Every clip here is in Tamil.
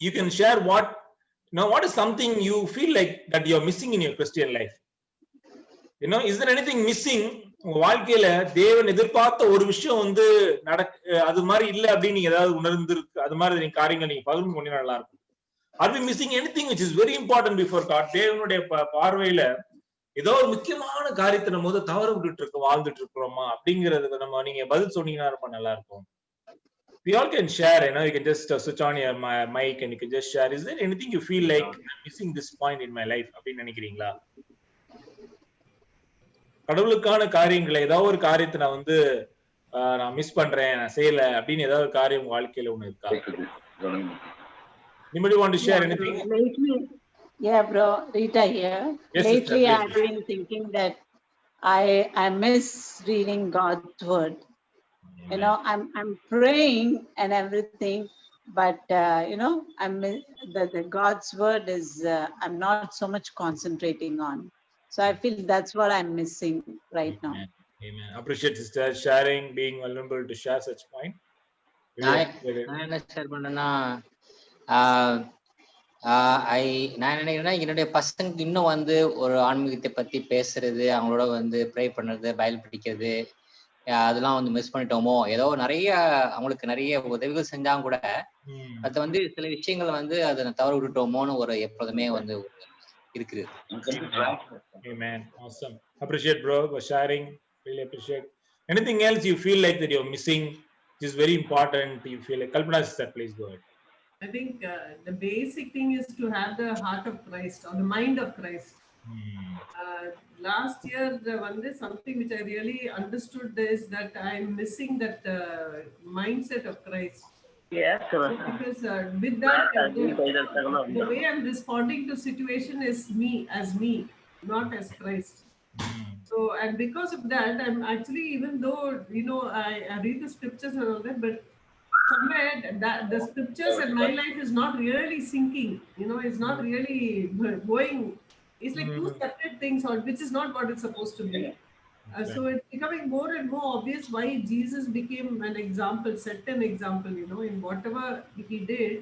you can share what is something you feel like that you're missing in your Christian life. Is there anything missing உங்க வாழ்க்கையில தேவன் எதிர்பார்த்த ஒரு விஷயம் வந்து அது மாதிரி இல்ல அப்படின்னு நீங்க ஏதாவது உணர்ந்திருக்கு, அது மாதிரி நீங்க காரியங்கள் நீங்க பகிர்ந்து கொண்டீங்க நல்லா இருக்கும். Are we missing anything which is very important before God? தேவனுடைய பார்வையில ஏதோ ஒரு முக்கியமான காரியத்தை நம்ம வந்து தவற விட்டுட்டு வாழ்ந்துட்டு இருக்கிறோமா அப்படிங்கறதுக்கு நம்ம நீங்க பதில் சொன்னீங்கன்னா ரொம்ப நல்லா இருக்கும். We all can share, you can just switch on your mic and you can just share. Is there anything you feel like I'm missing this point in my life அப்படின்னு நினைக்கிறீங்களா? கடவுளுக்கான காரியங்களை ஏதாவது ஒரு காரியத்தை நான் வந்து நான் மிஸ் பண்றேன், நான் செய்யல அப்படின்னு ஏதாவது ஒரு காரியம் வாழ்க்கையில ஒண்ணு இருக்கா? Anybody want to share anything? Lately, yeah, bro, Rita here. Yes, lately, sister, I've been thinking that I miss reading God's word. I'm praying and everything, but the God's word is I'm not so much concentrating on. So I feel that's what I'm missing right now. Amen. Appreciate sister sharing, being vulnerable to share such point. நான் என்ன ஷேர் பண்ணேன்னா, நான் நினைக்கிறேன்னா என்னுடைய பசங்களுக்கு இன்னும் வந்து ஒரு ஆன்மீகத்தை பத்தி பேசுறது, அவங்களோட வந்து ப்ரே பண்றது, பைபிள் படிக்கிறது, அதெல்லாம் வந்து மிஸ் பண்ணிட்டோமோ. ஏதோ நிறைய அவங்களுக்கு நிறைய உதவிகள் செஞ்சாங்க கூட, அது வந்து சில விஷயங்கள் வந்து அதை தவற விட்டுட்டோமோன்னு ஒரு எப்போதுமே வந்து இருக்குது. Amen. Awesome. Appreciate bro for sharing. Really appreciate. Anything else you feel like that you're missing, which is very important? You feel like Kalpana sister, please go ahead. I think the basic thing is to have the heart of Christ or the mind of Christ. Last year, something which I really understood is that I'm missing that mindset of Christ. Yes, because with that, the way I'm responding to situation is me, not as Christ. So, and because of that, I'm actually, even though I read the scriptures and all that, but somewhere that the scriptures and my life is not really syncing. It's not really going. It's like two separate things, which is not what it's supposed to be. So it's becoming more and more obvious why Jesus became an example, set an example, in whatever he did.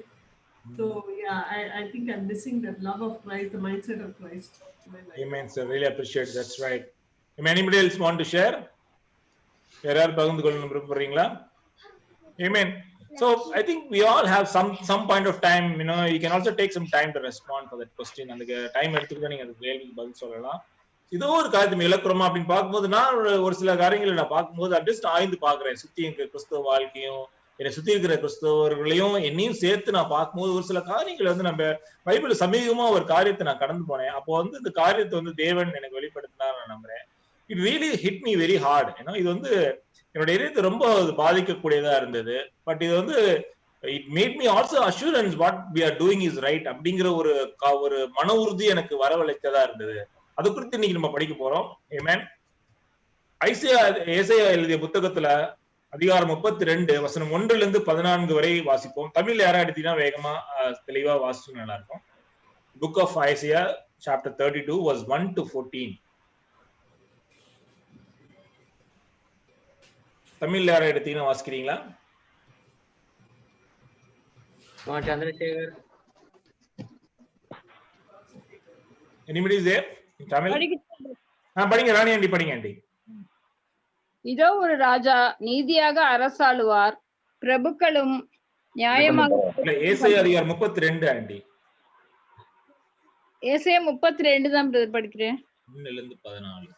So yeah, I think I'm missing that love of Christ, the mindset of Christ. Amen, sir. Really appreciate. That's right. Anybody else want to share? யாராவது பகிர்ந்து கொள்ள விரும்புறீங்களா? Amen. So I think we all have some point of time, you can also take some time to respond for that question. அந்த டைம் எடுத்துக்கிட்டு நீங்க அந்த கேள்விக்கு பதில் சொல்லலாம். இதோ ஒரு காரியத்தை இழக்கிறோமா அப்படின்னு பார்க்கும்போது, நான் ஒரு சில காரியங்களை நான் பார்க்கும்போது அட்ஜஸ்ட் ஆய்ந்து பாக்குறேன். சுத்தி இருக்கிற கிறிஸ்தவ வாழ்க்கையும் என்னை சுத்தி இருக்கிற கிறிஸ்தவர்களையும் என்னையும் சேர்த்து நான் பார்க்கும்போது ஒரு சில காரியங்களை வந்து நம்ம பைபிள் சமீபமா ஒரு காரியத்தை நான் கடந்து போனேன். அப்போ வந்து இந்த காரியத்தை வந்து தேவன் எனக்கு வெளிப்படுத்தினா நான் நம்புறேன். It really hit me very hard. இது வந்து என்னோட இதயத்தை ரொம்ப பாதிக்கக்கூடியதா இருந்தது. பட் இது வந்து it made me also assurance what we are doing is right அப்படிங்கிற ஒரு மன உறுதி எனக்கு வரவழைத்ததா இருந்தது. அது குறித்து இன்னைக்கு நம்ம படிக்க போறோம். ஆமென். ஏசாயா எழுதிய புத்தகத்துல அதிகாரம் 32 வசனம் 1-14 வரை வாசிப்போம். தமிழ்ல யாரா எடுத்தீங்கன்னா வேகமா தெளிவா வாசிச்சு நல்லா இருக்கும். Book of Isaiah chapter 32 verse 1-14. தமிழ்ல யாரா எடுத்தீங்கன்னா வாசிக்கிறீங்களா? Chandrasekhar. Anybody is there? Tamil படிங்க ராணி ஆண்டி, படிங்க ஆண்டி. இதோ ஒரு ராஜா நீதியாக அரசாளுவார், பிரபுக்களும் நியாயமாக. ஏசாயா அதிகாரம் 32 ஆண்டி. ஏசாயா 32 தான் பிரதர் படிக்கிறேன். 1-14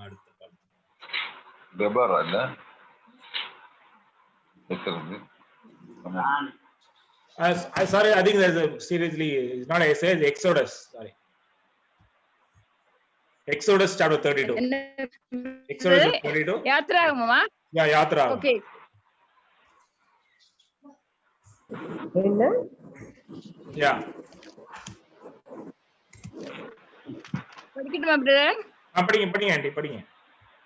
அடுத்த பாடம். பெபாரா இல்ல? Sorry, I think there's seriously it's not Isaiah, it's Exodus. Sorry. Exodus chapter 32. Exodus 32. யாத்ராகமமா? Yeah, யாத்ராகமம். Okay. என்ன? Yeah. படிக்கட்டுமா பிரதர்? படிங்க ஆண்டி, படிங்க.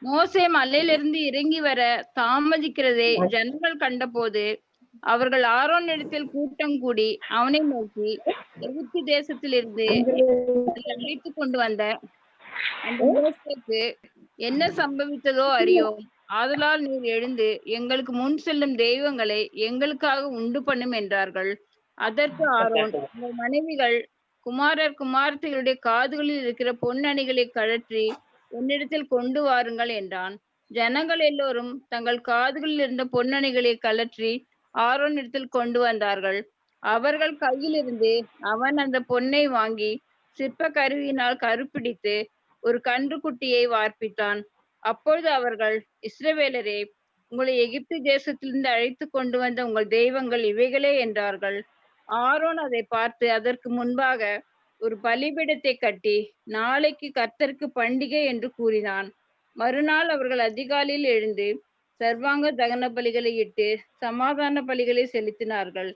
மோசே மலையிலிருந்து இறங்கி வர தாமதிக்கிறதை ஜனங்கள் கண்டபோது அவர்கள் ஆரோனிடத்தில் கூட்டம் கூடி அவனை நோக்கி, எகிப்து தேசத்திலிருந்து அழைத்து கொண்டு வந்த அந்த மோசேக்கு என்ன சம்பவித்ததோ அறியோம். ஆதலால் நீர் எழுந்து எங்களுக்கு முன் செல்லும் தெய்வங்களை எங்களுக்காக உண்டு பண்ணும் என்றார்கள். அதற்கு ஆரோன், உங்கள் மனைவிகள், குமாரர் குமாரத்திகளுடைய காதுகளில் இருக்கிற பொன்னணிகளை கழற்றி என்னிடத்தில் கொண்டு வாருங்கள் என்றான். ஜனங்கள் எல்லோரும் தங்கள் காதுகளில் இருந்த பொன்னணிகளை கழற்றி ஆரோனிடத்தில் கொண்டு வந்தார்கள். அவர்கள் கையிலிருந்து அவன் அந்த பொன்னை வாங்கி சிற்ப கருவியினால் கருப்பிடித்து ஒரு கன்றுக்குட்டியை வார்ப்பித்தான். அப்பொழுது அவர்கள், இஸ்ரவேலரே, உங்களை எகிப்து தேசத்திலிருந்து அழைத்து கொண்டு வந்த உங்கள் தெய்வங்கள் இவைகளே என்றார்கள். ஆரோன் அதை பார்த்து அதற்கு முன்பாக ஒரு பலிபீடத்தை கட்டி, நாளைக்கு கர்த்தருக்கு பண்டிகை என்று கூறினான். மறுநாள் அவர்கள் அதிகாலையில் எழுந்து சர்வாங்க தகன பலிகளை இட்டு சமாதான பலிகளை செலுத்தினார்கள்.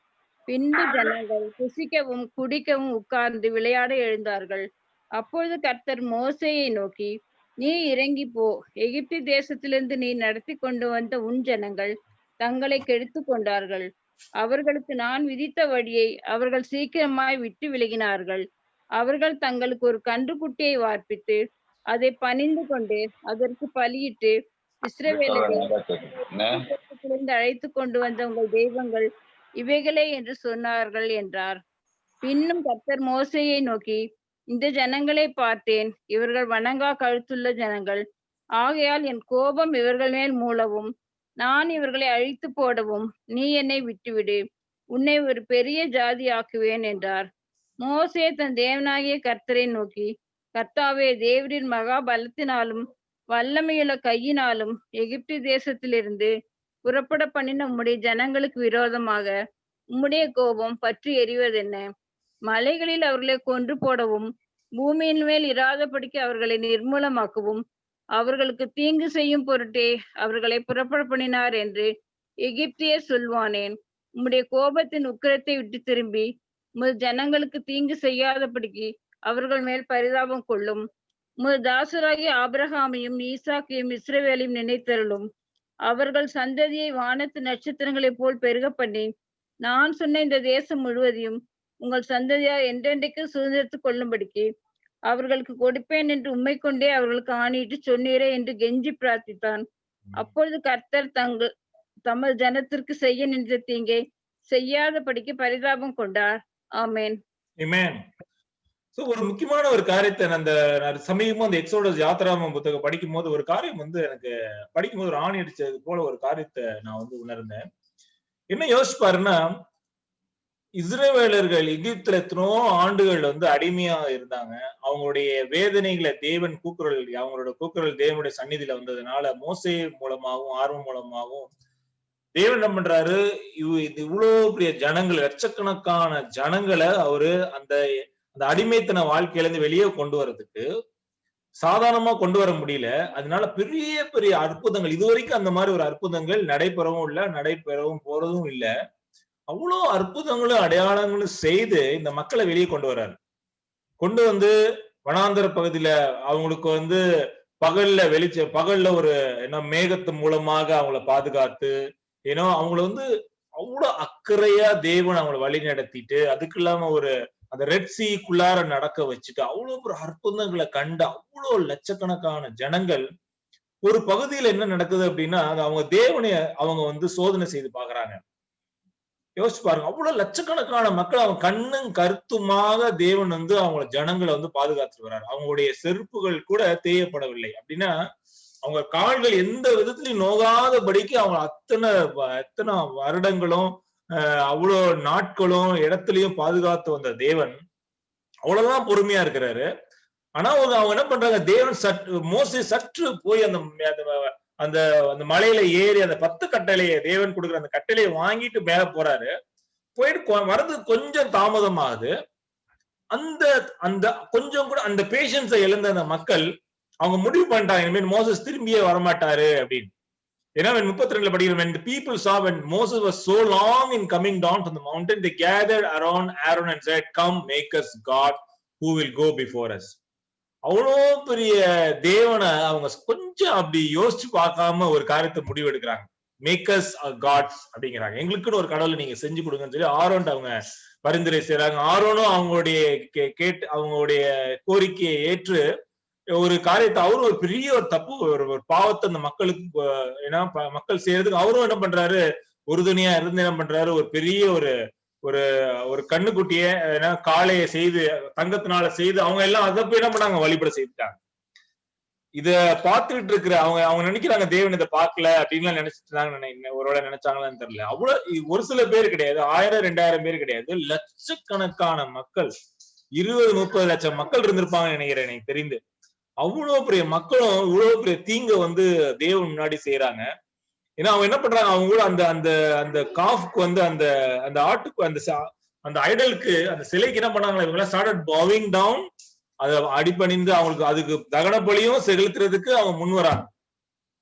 பின்பு ஜனங்கள் புசிக்கவும் குடிக்கவும் உட்கார்ந்து விளையாட எழுந்தார்கள். அப்பொழுது கர்த்தர் மோசேயை நோக்கி, நீ இறங்கி போ, எகிப்து தேசத்திலிருந்து நீ நடத்தி கொண்டு வந்த உன் ஜனங்கள் தங்களை கெடுத்து கொண்டார்கள். அவர்களுக்கு நான் விதித்த வழியை அவர்கள் சீக்கிரமாய் விட்டு விலகினார்கள். அவர்கள் தங்களுக்கு ஒரு கன்றுக்குட்டியை வார்ப்பித்து அதை பணிந்து கொண்டு அதற்கு பலியிட்டு, இஸ்ரவேலரை அழைத்து கொண்டு வந்த உங்கள் தெய்வங்கள் இவைகளே என்று சொன்னார்கள் என்றார். பின்னும் கர்த்தர் மோசேயை நோக்கி, இந்த ஜனங்களை பார்த்தேன், இவர்கள் வணங்கா கழுத்துள்ள ஜனங்கள். ஆகையால் என் கோபம் இவர்கள் மேல் மூளவும் நான் இவர்களை அழித்து போடவும் நீ என்னை விட்டுவிடு, உன்னை ஒரு பெரிய ஜாதி ஆக்குவேன் என்றார். மோசே தன் தேவனாகிய கர்த்தரை நோக்கி, கர்த்தாவே, தேவரின் மகா பலத்தினாலும் வல்லமையுள்ள கையினாலும் எகிப்து தேசத்திலிருந்து புறப்பட பண்ணின உம்முடைய ஜனங்களுக்கு விரோதமாக உம்முடைய கோபம் பற்றி எறிவதென்ன? மலைகளில் அவர்களை கொன்று போடவும் பூமியின் மேல் இராதபடிக்கு அவர்களை நிர்மூலமாக்கவும் அவர்களுக்கு தீங்கு செய்யும் பொருட்டே அவர்களை புறப்பட பண்ணினார் என்று எகிப்தியர் சொல்வானேன். உம்முடைய கோபத்தின் உக்கிரத்தை விட்டு திரும்பி உமது ஜனங்களுக்கு தீங்கு செய்யாதபடிக்கு அவர்கள் மேல் பரிதாபம் கொள்ளும். உமது தாசராகிய ஆபிரகாமையும் ஈசாக்கையும் இஸ்ரவேலையும் நினைத்தருளும். அவர்கள் சந்ததியை வானத்து நட்சத்திரங்களைப் போல் பெருக பண்ணி நான் சொன்ன இந்த தேசம் முழுவதையும் உங்கள் சந்ததியார் என்றென்றைக்கு சுதந்திரத்துக் கொள்ளும்படிக்கு அவர்களுக்கு கொடுப்பேன் என்று உம்மை கொண்டே அவர்களுக்கு ஆணையிட்டு சொன்னீரே என்று கெஞ்சி பிரார்த்தித்தான். அப்பொழுது கர்த்தர் தமது ஜனத்திற்கு செய்ய நின்ற தீங்கை செய்யாதபடிக்கு பரிதாபம் கொண்டார். ஆமேன். ஆமென். சோ ஒரு முக்கியமான ஒரு காரியத்தை அந்த சமீபமா அந்த எக்ஸோடஸ் யாத்ராமம் புத்தகம் படிக்கும் போது ஒரு காரியம் எனக்கு படிக்கும் போது ஒரு ஆணி அடிச்சது போல ஒரு காரியத்தை நான் உணர்ந்தேன். என்ன யோசிச்சு பாருன்னா, இஸ்ரவேலர்கள் எகிப்துல எத்தனோ ஆண்டுகள் அடிமையா இருந்தாங்க. அவங்களுடைய வேதனைகளை தேவன் அவங்களோட கூக்குரல் தேவனுடைய சந்நிதியில வந்ததுனால மோசே மூலமாகவும் ஆர்வம் மூலமாகவும் தேவன் என்ன பண்றாரு, இவ்வளவு பெரிய ஜனங்கள், லட்சக்கணக்கான ஜனங்களை அவரு அந்த அந்த அடிமைத்தன வாழ்க்கையில இருந்து வெளியே கொண்டு வர்றதுக்கு சாதாரணமா கொண்டு வர முடியல. அதனால பெரிய பெரிய அற்புதங்கள், இதுவரைக்கும் அந்த மாதிரி ஒரு அற்புதங்கள் நடைபெறவும் இல்லை, நடைபெறவும் போறதும் இல்லை. அவ்வளவு அற்புதங்களும் அடையாளங்களும் செய்து இந்த மக்களை வெளியே கொண்டு வர்றாரு. கொண்டு வந்து வனாந்தர பகுதியில அவங்களுக்கு பகல்ல ஒரு மேகத்து மூலமாக அவங்கள பாதுகாத்து, அவங்கள அவ்வளவு அக்கறையா தேவன் அவங்களை வழி நடத்திட்டு, அதுக்கு இல்லாம அந்த ரெட் சீக்குள்ளார நடக்க வச்சுட்டு அவ்வளவு ஒரு அற்புதங்களை கண்டு அவ்வளவு லட்சக்கணக்கான ஜனங்கள் ஒரு பகுதியில என்ன நடக்குது அப்படின்னா, அவங்க தேவனை அவங்க சோதனை செய்து பாக்குறாங்க. யோசிச்சு பாருங்க, அவ்வளவு லட்சக்கணக்கான மக்கள் அவங்க கண்ணும் கருத்துமாக தேவன் அவங்கள ஜனங்களை பாதுகாத்துட்டு வர்றாரு. அவங்களுடைய செருப்புகள் கூட தேயப்படவில்லை. அப்படின்னா அவங்க கால்கள் எந்த விதத்திலையும் நோகாதபடிக்கு அவங்க அத்தனை வருடங்களும் அவ்வளவு நாட்களும் இடத்துலயும் பாதுகாத்து வந்த தேவன் அவ்வளவுதான் பொறுமையா இருக்கிறாரு. ஆனா அவங்க என்ன பண்றாங்க, தேவன் மோசே சற்று போய் அந்த அந்த மலையில ஏறி அந்த 10 கட்டளையை தேவன் கொடுக்குற அந்த கட்டளையை வாங்கிட்டு மேல போறாரு. போயிட்டு வர்றது கொஞ்சம் தாமதமாகுது. அந்த அந்த கொஞ்சம் கூட அந்த பேஷன்ஸை இழந்த அந்த மக்கள் அவங்க முடிவு பண்ணிட்டாங்க, இனிமேல் மோசஸ் திரும்பியே வரமாட்டாரு அப்படின்னு. ஏன்னா 32 படிக்கிறோம், when the people saw when Moses was so long in coming down from the mountain, they gathered around Aaron and said, come make us God who will go before us. அவ்வளோ பெரிய தேவனை அவங்க கொஞ்சம் அப்படி யோசிச்சு பார்க்காம ஒரு காரியத்தை முடிவு எடுக்கிறாங்க. மேக்கர்ஸ் காட்ஸ் அப்படிங்கிறாங்க, எங்களுக்குன்னு ஒரு கடவுளை நீங்க செஞ்சு கொடுங்கன்னு சொல்லி ஆரோன் அவங்க பரிந்துரை செய்யறாங்க. ஆரோனும் அவங்களுடைய கோரிக்கையை ஏற்று ஒரு காரியத்தை அவரும் ஒரு பெரிய ஒரு தப்பு ஒரு பாவத்தை அந்த மக்களுக்கு மக்கள் செய்யறதுக்கு அவரும் என்ன பண்றாரு, உறுதுணையா இருந்து என்ன பண்றாரு, ஒரு பெரிய ஒரு ஒரு கண்ணுக்குட்டிய காளைய செய்து தங்கத்தினால செய்து அவங்க எல்லாம் அதை போய் என்ன பண்ணாங்க, வழிபட செய்துட்டாங்க. இத பார்த்துட்டு இருக்கிற அவங்க நினைக்கிறாங்க தேவன் இதை பார்க்கல அப்படின்னு நினைச்சிட்டு ஒருவேளை நினைச்சாங்களான்னு தெரியல. அவ்வளவு ஒரு சில பேர் கிடையாது, 1000 2000 பேர் கிடையாது, லட்சக்கணக்கான மக்கள், 20-30 லட்சம் மக்கள் இருந்திருப்பாங்க நினைக்கிறேன் எனக்கு தெரிந்து. அவ்வளவு பெரிய மக்களும் இவ்வளவு பெரிய தீங்க தேவன் முன்னாடி செய்யறாங்க. ஏன்னா அவங்க என்ன பண்றாங்க, அவங்க கூட அந்த அந்த அந்த காஃப்க்கு அந்த அந்த ஆட்டுக்கு அந்த ஐடலுக்கு அந்த சிலைக்கு என்ன பண்ணாங்களா, இவங்க ஸ்டார்டட் பாவிங் டவுன், அதை அடிப்பணிந்து அவங்களுக்கு அதுக்கு தகன பலியும் செலுத்துறதுக்கு அவங்க முன் வராங்க.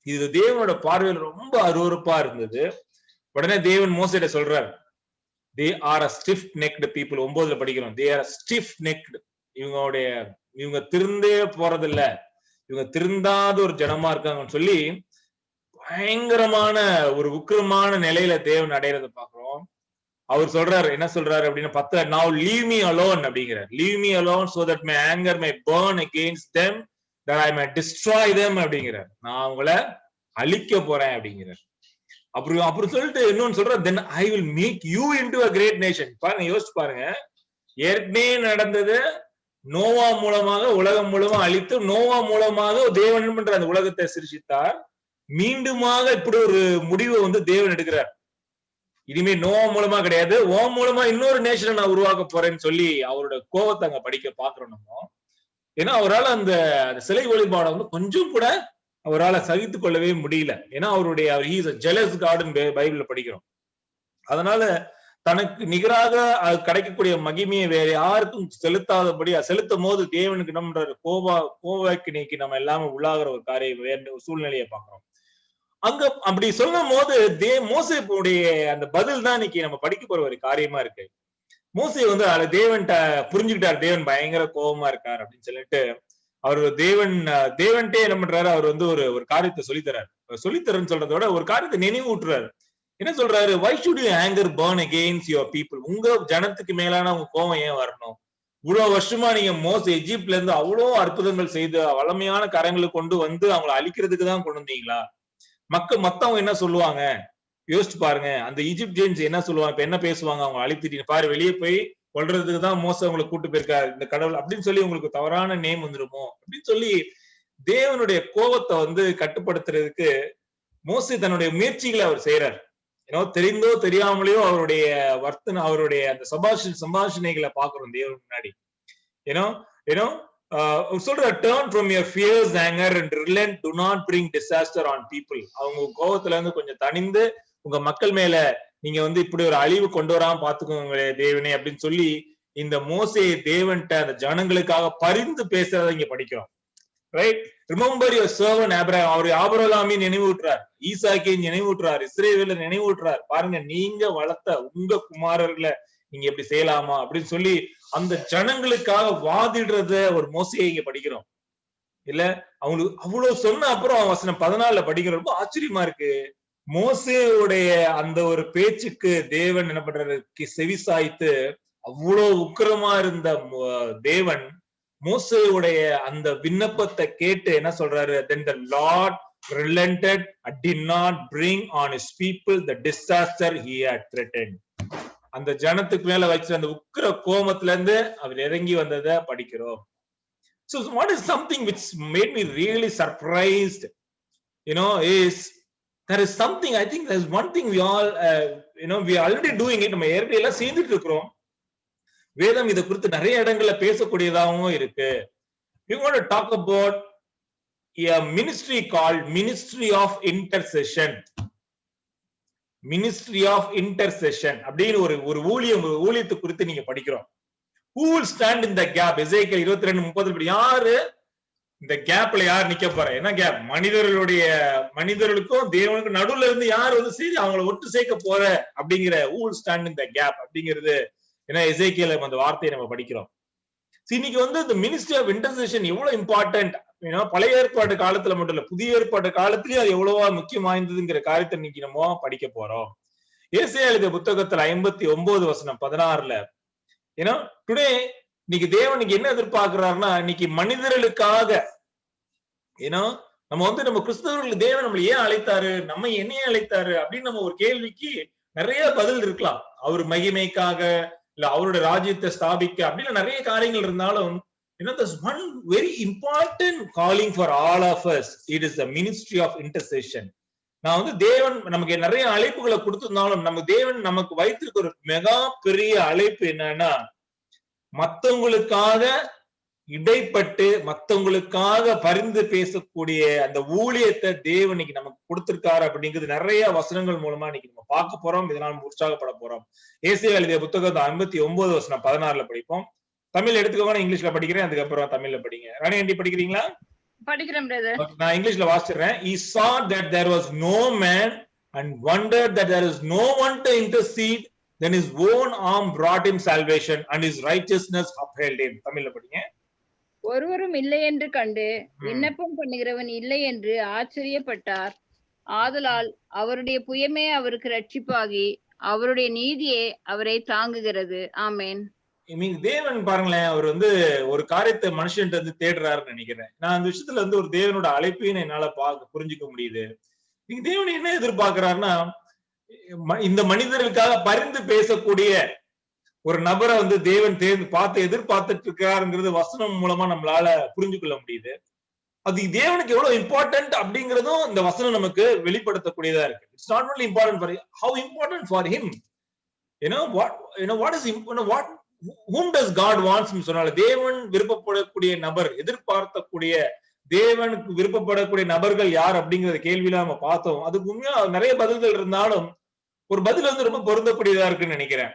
இது தேவனோட பார்வையில் ரொம்ப அருவருப்பா இருந்தது. உடனே தேவன் மோசேட்ட சொல்றாரு, they are a stiff necked people. 9ல படிக்கிறோம், they are a stiff necked. இவங்க திருந்தே போறதில்ல, இவங்க திருந்தாத ஒரு ஜனமா இருக்காங்கன்னு சொல்லி பயங்கரமான ஒரு உக்கிரமான நிலையில தேவன் அடையிறத பாக்குறோம். அவர் சொல்றாரு, என்ன சொல்றாரு அப்படின்னா 10, now leave me alone அப்படிங்கிறார். leave me alone so that my anger may burn against them, that I may destroy them அப்படிங்கிறார். நான் அவங்கள அழிக்க போறேன் அப்படிங்கிறார். அப்புறம் சொல்லிட்டு இன்னொன்னு சொல்ற, then I will make you into a great nation. பாருங்க, யோசிச்சு பாருங்க, ஏற்கனவே நடந்தது நோவா மூலமாக உலகம் மூலமா அழித்து, நோவா மூலமாக தேவன் என்ன பண்ற அந்த உலகத்தை சிருஷித்தார். மீண்டுமாக இப்படி ஒரு முடிவை தேவன் எடுக்கிறார். இனிமே நோவா மூலமா கிடையாது, ஓம் மூலமா இன்னொரு நேஷனை நான் உருவாக்க போறேன்னு சொல்லி அவரோட கோபத்தை அங்க படிக்க பாக்குறோம் நம்ம. ஏன்னா அவரால் அந்த சிலை வழிபாடை கொஞ்சம் கூட அவரால் சகித்து கொள்ளவே முடியல. ஏன்னா he is a jealous God பைபிள்ல படிக்கிறோம். அதனால தனக்கு நிகராக கிடைக்கக்கூடிய மகிமையை வேற யாருக்கும் செலுத்தாதபடி செலுத்தும் போது தேவனுக்கு நம்ம கோவாக்கினைக்கு நம்ம எல்லாமே உள்ளாகிற ஒரு காரியம் வேற சூழ்நிலையை பாக்குறோம். அங்க அப்படி சொல்லும் போது மோசேவுடைய அந்த பதில் தான் இன்னைக்கு நம்ம படிக்க போற ஒரு காரியமா இருக்கு. மோசே தேவன்ட்ட புரிஞ்சுக்கிட்டார், தேவன் பயங்கர கோபமா இருக்கார் அப்படின்னு சொல்லிட்டு அவர் தேவன்ட்டே என்ன பண்றாரு, அவர் ஒரு காரியத்தை சொல்லித்தரன்னு சொல்றதோட ஒரு காரியத்தை நினைவு ஊட்டுறாரு. என்ன சொல்றாரு, why should you anger burn against your people? உங்க ஜனத்துக்கு மேலான உங்க கோபம் ஏன் வரணும்? இவ்வளவு வருஷமா நீங்க எஜிப்ட்ல இருந்து அவ்வளவு அற்புதங்கள் செய்து வளமையான கரங்களை கொண்டு அவங்களை அழிக்கிறதுக்கு தான் கொண்டு வந்தீங்களா? மத்தவங்க என்ன சொல்லுவாங்க யோசிச்சு பாருங்க. அந்த ஈஜிப்தியன்ஸ் என்ன சொல்லுவாங்க, இப்ப என்ன பேசுவாங்க, அவங்க அழித்துட்டீங்க பாரு, வெளியே போய் கொள்றதுக்கு தான் மோசம் உங்களை கூட்டு போயிருக்காரு இந்த கடவுள் அப்படின்னு சொல்லி உங்களுக்கு தவறான நேம் வந்துருமோ அப்படின்னு சொல்லி தேவனுடைய கோபத்தை கட்டுப்படுத்துறதுக்கு மோசே தன்னுடைய முயற்சிகளை அவர் செய்யறாரு. தெரிந்தோ தெரியாமலையோ அவருடைய அந்த சம்பாஷணைகளை பாக்குறோம் தேவன் முன்னாடி. சொல்ற, turn from your fears, anger and relent, do not bring disaster on people. அவங்க கோபத்துல கொஞ்சம் தணிந்து உங்க மக்கள் மேல நீங்க இப்படி ஒரு அழிவு கொண்டு வராம பாத்துக்கோங்க தேவனே அப்படின்னு சொல்லி இந்த மோசே தேவன்ட்ட அந்த ஜனங்களுக்காக பரிந்து பேசுறத இங்க படிக்கிறோம். Right? Remember your servant Abraham. அவர் ஆபிரகாமையும் நினைவூட்டுறார், ஈசாக்கையும் நினைவூட்டுறார், இஸ்ரவேலை நினைவூட்டுறார். பாருங்க, நீங்க வளர்த்த உங்க குமாரர்களை நீங்க எப்படி செய்யலாமா அப்படின்னு சொல்லி அந்த ஜனங்களுக்காக வாதிடுறத ஒரு மோசையை இங்க படிக்கிறோம். இல்ல அவங்களுக்கு அவ்வளவு சொன்ன அப்புறம் வசனம் 14 படிக்கிற ரொம்ப ஆச்சரியமா இருக்கு. மோசேவுடைய அந்த ஒரு பேச்சுக்கு தேவன் என்ன பண்றாரு, செவிசாய்த்து அவ்வளவு உக்கிரமா இருந்த தேவன் மோசேவுடைய அந்த விண்ணப்பத்தை கேட்டு என்ன சொல்றாரு, then the Lord relented and did not bring on his people the disaster he had threatened. அந்த ஜனத்துக்கு மேல வச்ச அந்த உக்கிர கோபத்துல இருந்து அவர் இறங்கி வந்ததை படிக்கிறோம். So what is something which made me really surprised, is there is something, I think there's one thing we all we are already doing it. நம்ம ஏற்கனவே எல்லாம் செய்துட்டு இருக்கிறோம். வேதம் இதை குறித்து நிறைய இடங்கள்ல பேசக்கூடியதாகவும் இருக்கு. We want to talk about a ministry called Ministry of Intercession. Ministry of Intercession அப்படின்னு ஒரு ஊழியத்தை குறித்து நீங்க படிக்கிறோம். Who will stand in the gap? எசேக்கியேல் 22:30 யாரு இந்த கேப்ல யார் நிக்க போற? என்ன கேப்? மனிதர்களுக்கும் தேவனுக்கும் நடுவுல இருந்து யார் சரி அவங்களை ஒட்டு சேர்க்க போற அப்படிங்கிற who will stand in the gap அப்படிங்கிறது ஏன்னா எசேக்கியேல் அந்த வார்த்தையை நம்ம படிக்கிறோம். இன்னைக்கு இந்த மினிஸ்ட்ரி ஆஃப் இன்டர்செஷன் எவ்வளவு இம்பார்ட்டன்ட், பழைய ஏற்பாட்டு காலத்துல மட்டும் இல்ல, புதிய ஏற்பாட்டு காலத்திலயும் அது எவ்வளவா முக்கியம் வாய்ந்ததுங்கிற காரியத்தை இன்னைக்கு நம்ம படிக்க போறோம். ஏசாயா எழுதிய புத்தகத்துல 59:16 டுடே இன்னைக்கு தேவனுக்கு என்ன எதிர்பார்க்கிறாருன்னா, இன்னைக்கு மனிதர்களுக்காக நம்ம நம்ம கிறிஸ்தவர்களுக்கு தேவன் நம்மளை ஏன் அழைத்தாரு, நம்ம என்னையே அழைத்தாரு அப்படின்னு நம்ம ஒரு கேள்விக்கு நிறைய பதில் இருக்கலாம். அவர் மகிமைக்காக இல்ல அவருடைய ராஜ்யத்தை ஸ்தாபிக்க அப்படின்னு நிறைய காரியங்கள் இருந்தாலும் there's one very important calling for all of us. It is the ministry of intercession. நான் தேவன் நமக்கு நிறைய அழைப்புகளை கொடுத்திருந்தாலும் நம்ம தேவன் நமக்கு வைத்திருக்க ஒரு மெகா பெரிய அழைப்பு என்னன்னா, மத்தவங்களுக்காக இடைப்பட்டு மத்தவங்களுக்காக பரிந்து பேசக்கூடிய அந்த ஊழியத்தை தேவன் இன்னைக்கு நமக்கு கொடுத்திருக்காரு அப்படிங்கிறது நிறைய வசனங்கள் மூலமா இன்னைக்கு நம்ம பார்க்க போறோம். இதனால் உற்சாகப்பட போறோம். ஏசாயா எழுதிய புத்தகத்தை 59:16 படிப்போம். தமிழ் எடுத்துக்கோங்க, இங்கிலீஷ்ல படிக்கிறேன், அதுக்கப்புறம் தமிழ்ல படிங்க. ராணி ஆண்டி படிக்கிறீங்களா? படிக்கிறேன் பிரதர். நான் இங்கிலீஷ்ல வாசிக்கிறேன். He saw that there was no man and wondered that there is no one to intercede. Then his own arm brought him salvation and his righteousness upheld him. தமிழ்ல படிங்க. ஒருவரும் இல்லை என்று கண்டு விண்ணப்பம் பண்ணுகிறவன் இல்லை என்று ஆச்சரியப்பட்டார். ஆதலால் அவருடைய புயமே அவருக்கு ரட்சிப்பாகி அவருடைய நீதியே அவரை தாங்குகிறது. ஆமேன். தேவன் பாருங்களேன், அவர் ஒரு காரியத்தை மனுஷன் தேடுறாருன்னு நினைக்கிறேன். நான் அந்த விஷயத்துல ஒரு தேவனோட அழைப்பையும் என்னால புரிஞ்சுக்க முடியுது. தேவன் என்ன எதிர்பார்க்கிறாருன்னா, இந்த மனிதர்களுக்காக பரிந்து பேசக்கூடிய ஒரு நபரை தேவன் பார்த்து எதிர்பார்த்துட்டு இருக்கிறாருங்கிறது வசனம் மூலமா நம்மளால புரிஞ்சு கொள்ள முடியுது. அது தேவனுக்கு எவ்வளவு இம்பார்ட்டன்ட் அப்படிங்கறதும் இந்த வசனம் நமக்கு வெளிப்படுத்தக்கூடியதா இருக்கு. It's not only important for have important for him. what whom does God wants னு சொன்னால, தேவன் விருப்பப்படக்கூடிய நபர், எதிர்பார்க்கக்கூடிய தேவனுக்கு விருப்பப்படக்கூடிய நபர்கள் யார் அப்படிங்கிற கேள்வியில நம்ம பார்த்தோம். அதுக்கு உண்மையா நிறைய பதில்கள் இருந்தாலும் ஒரு பதில் ரொம்ப பொருந்தக்கூடியதா இருக்குன்னு நினைக்கிறேன்.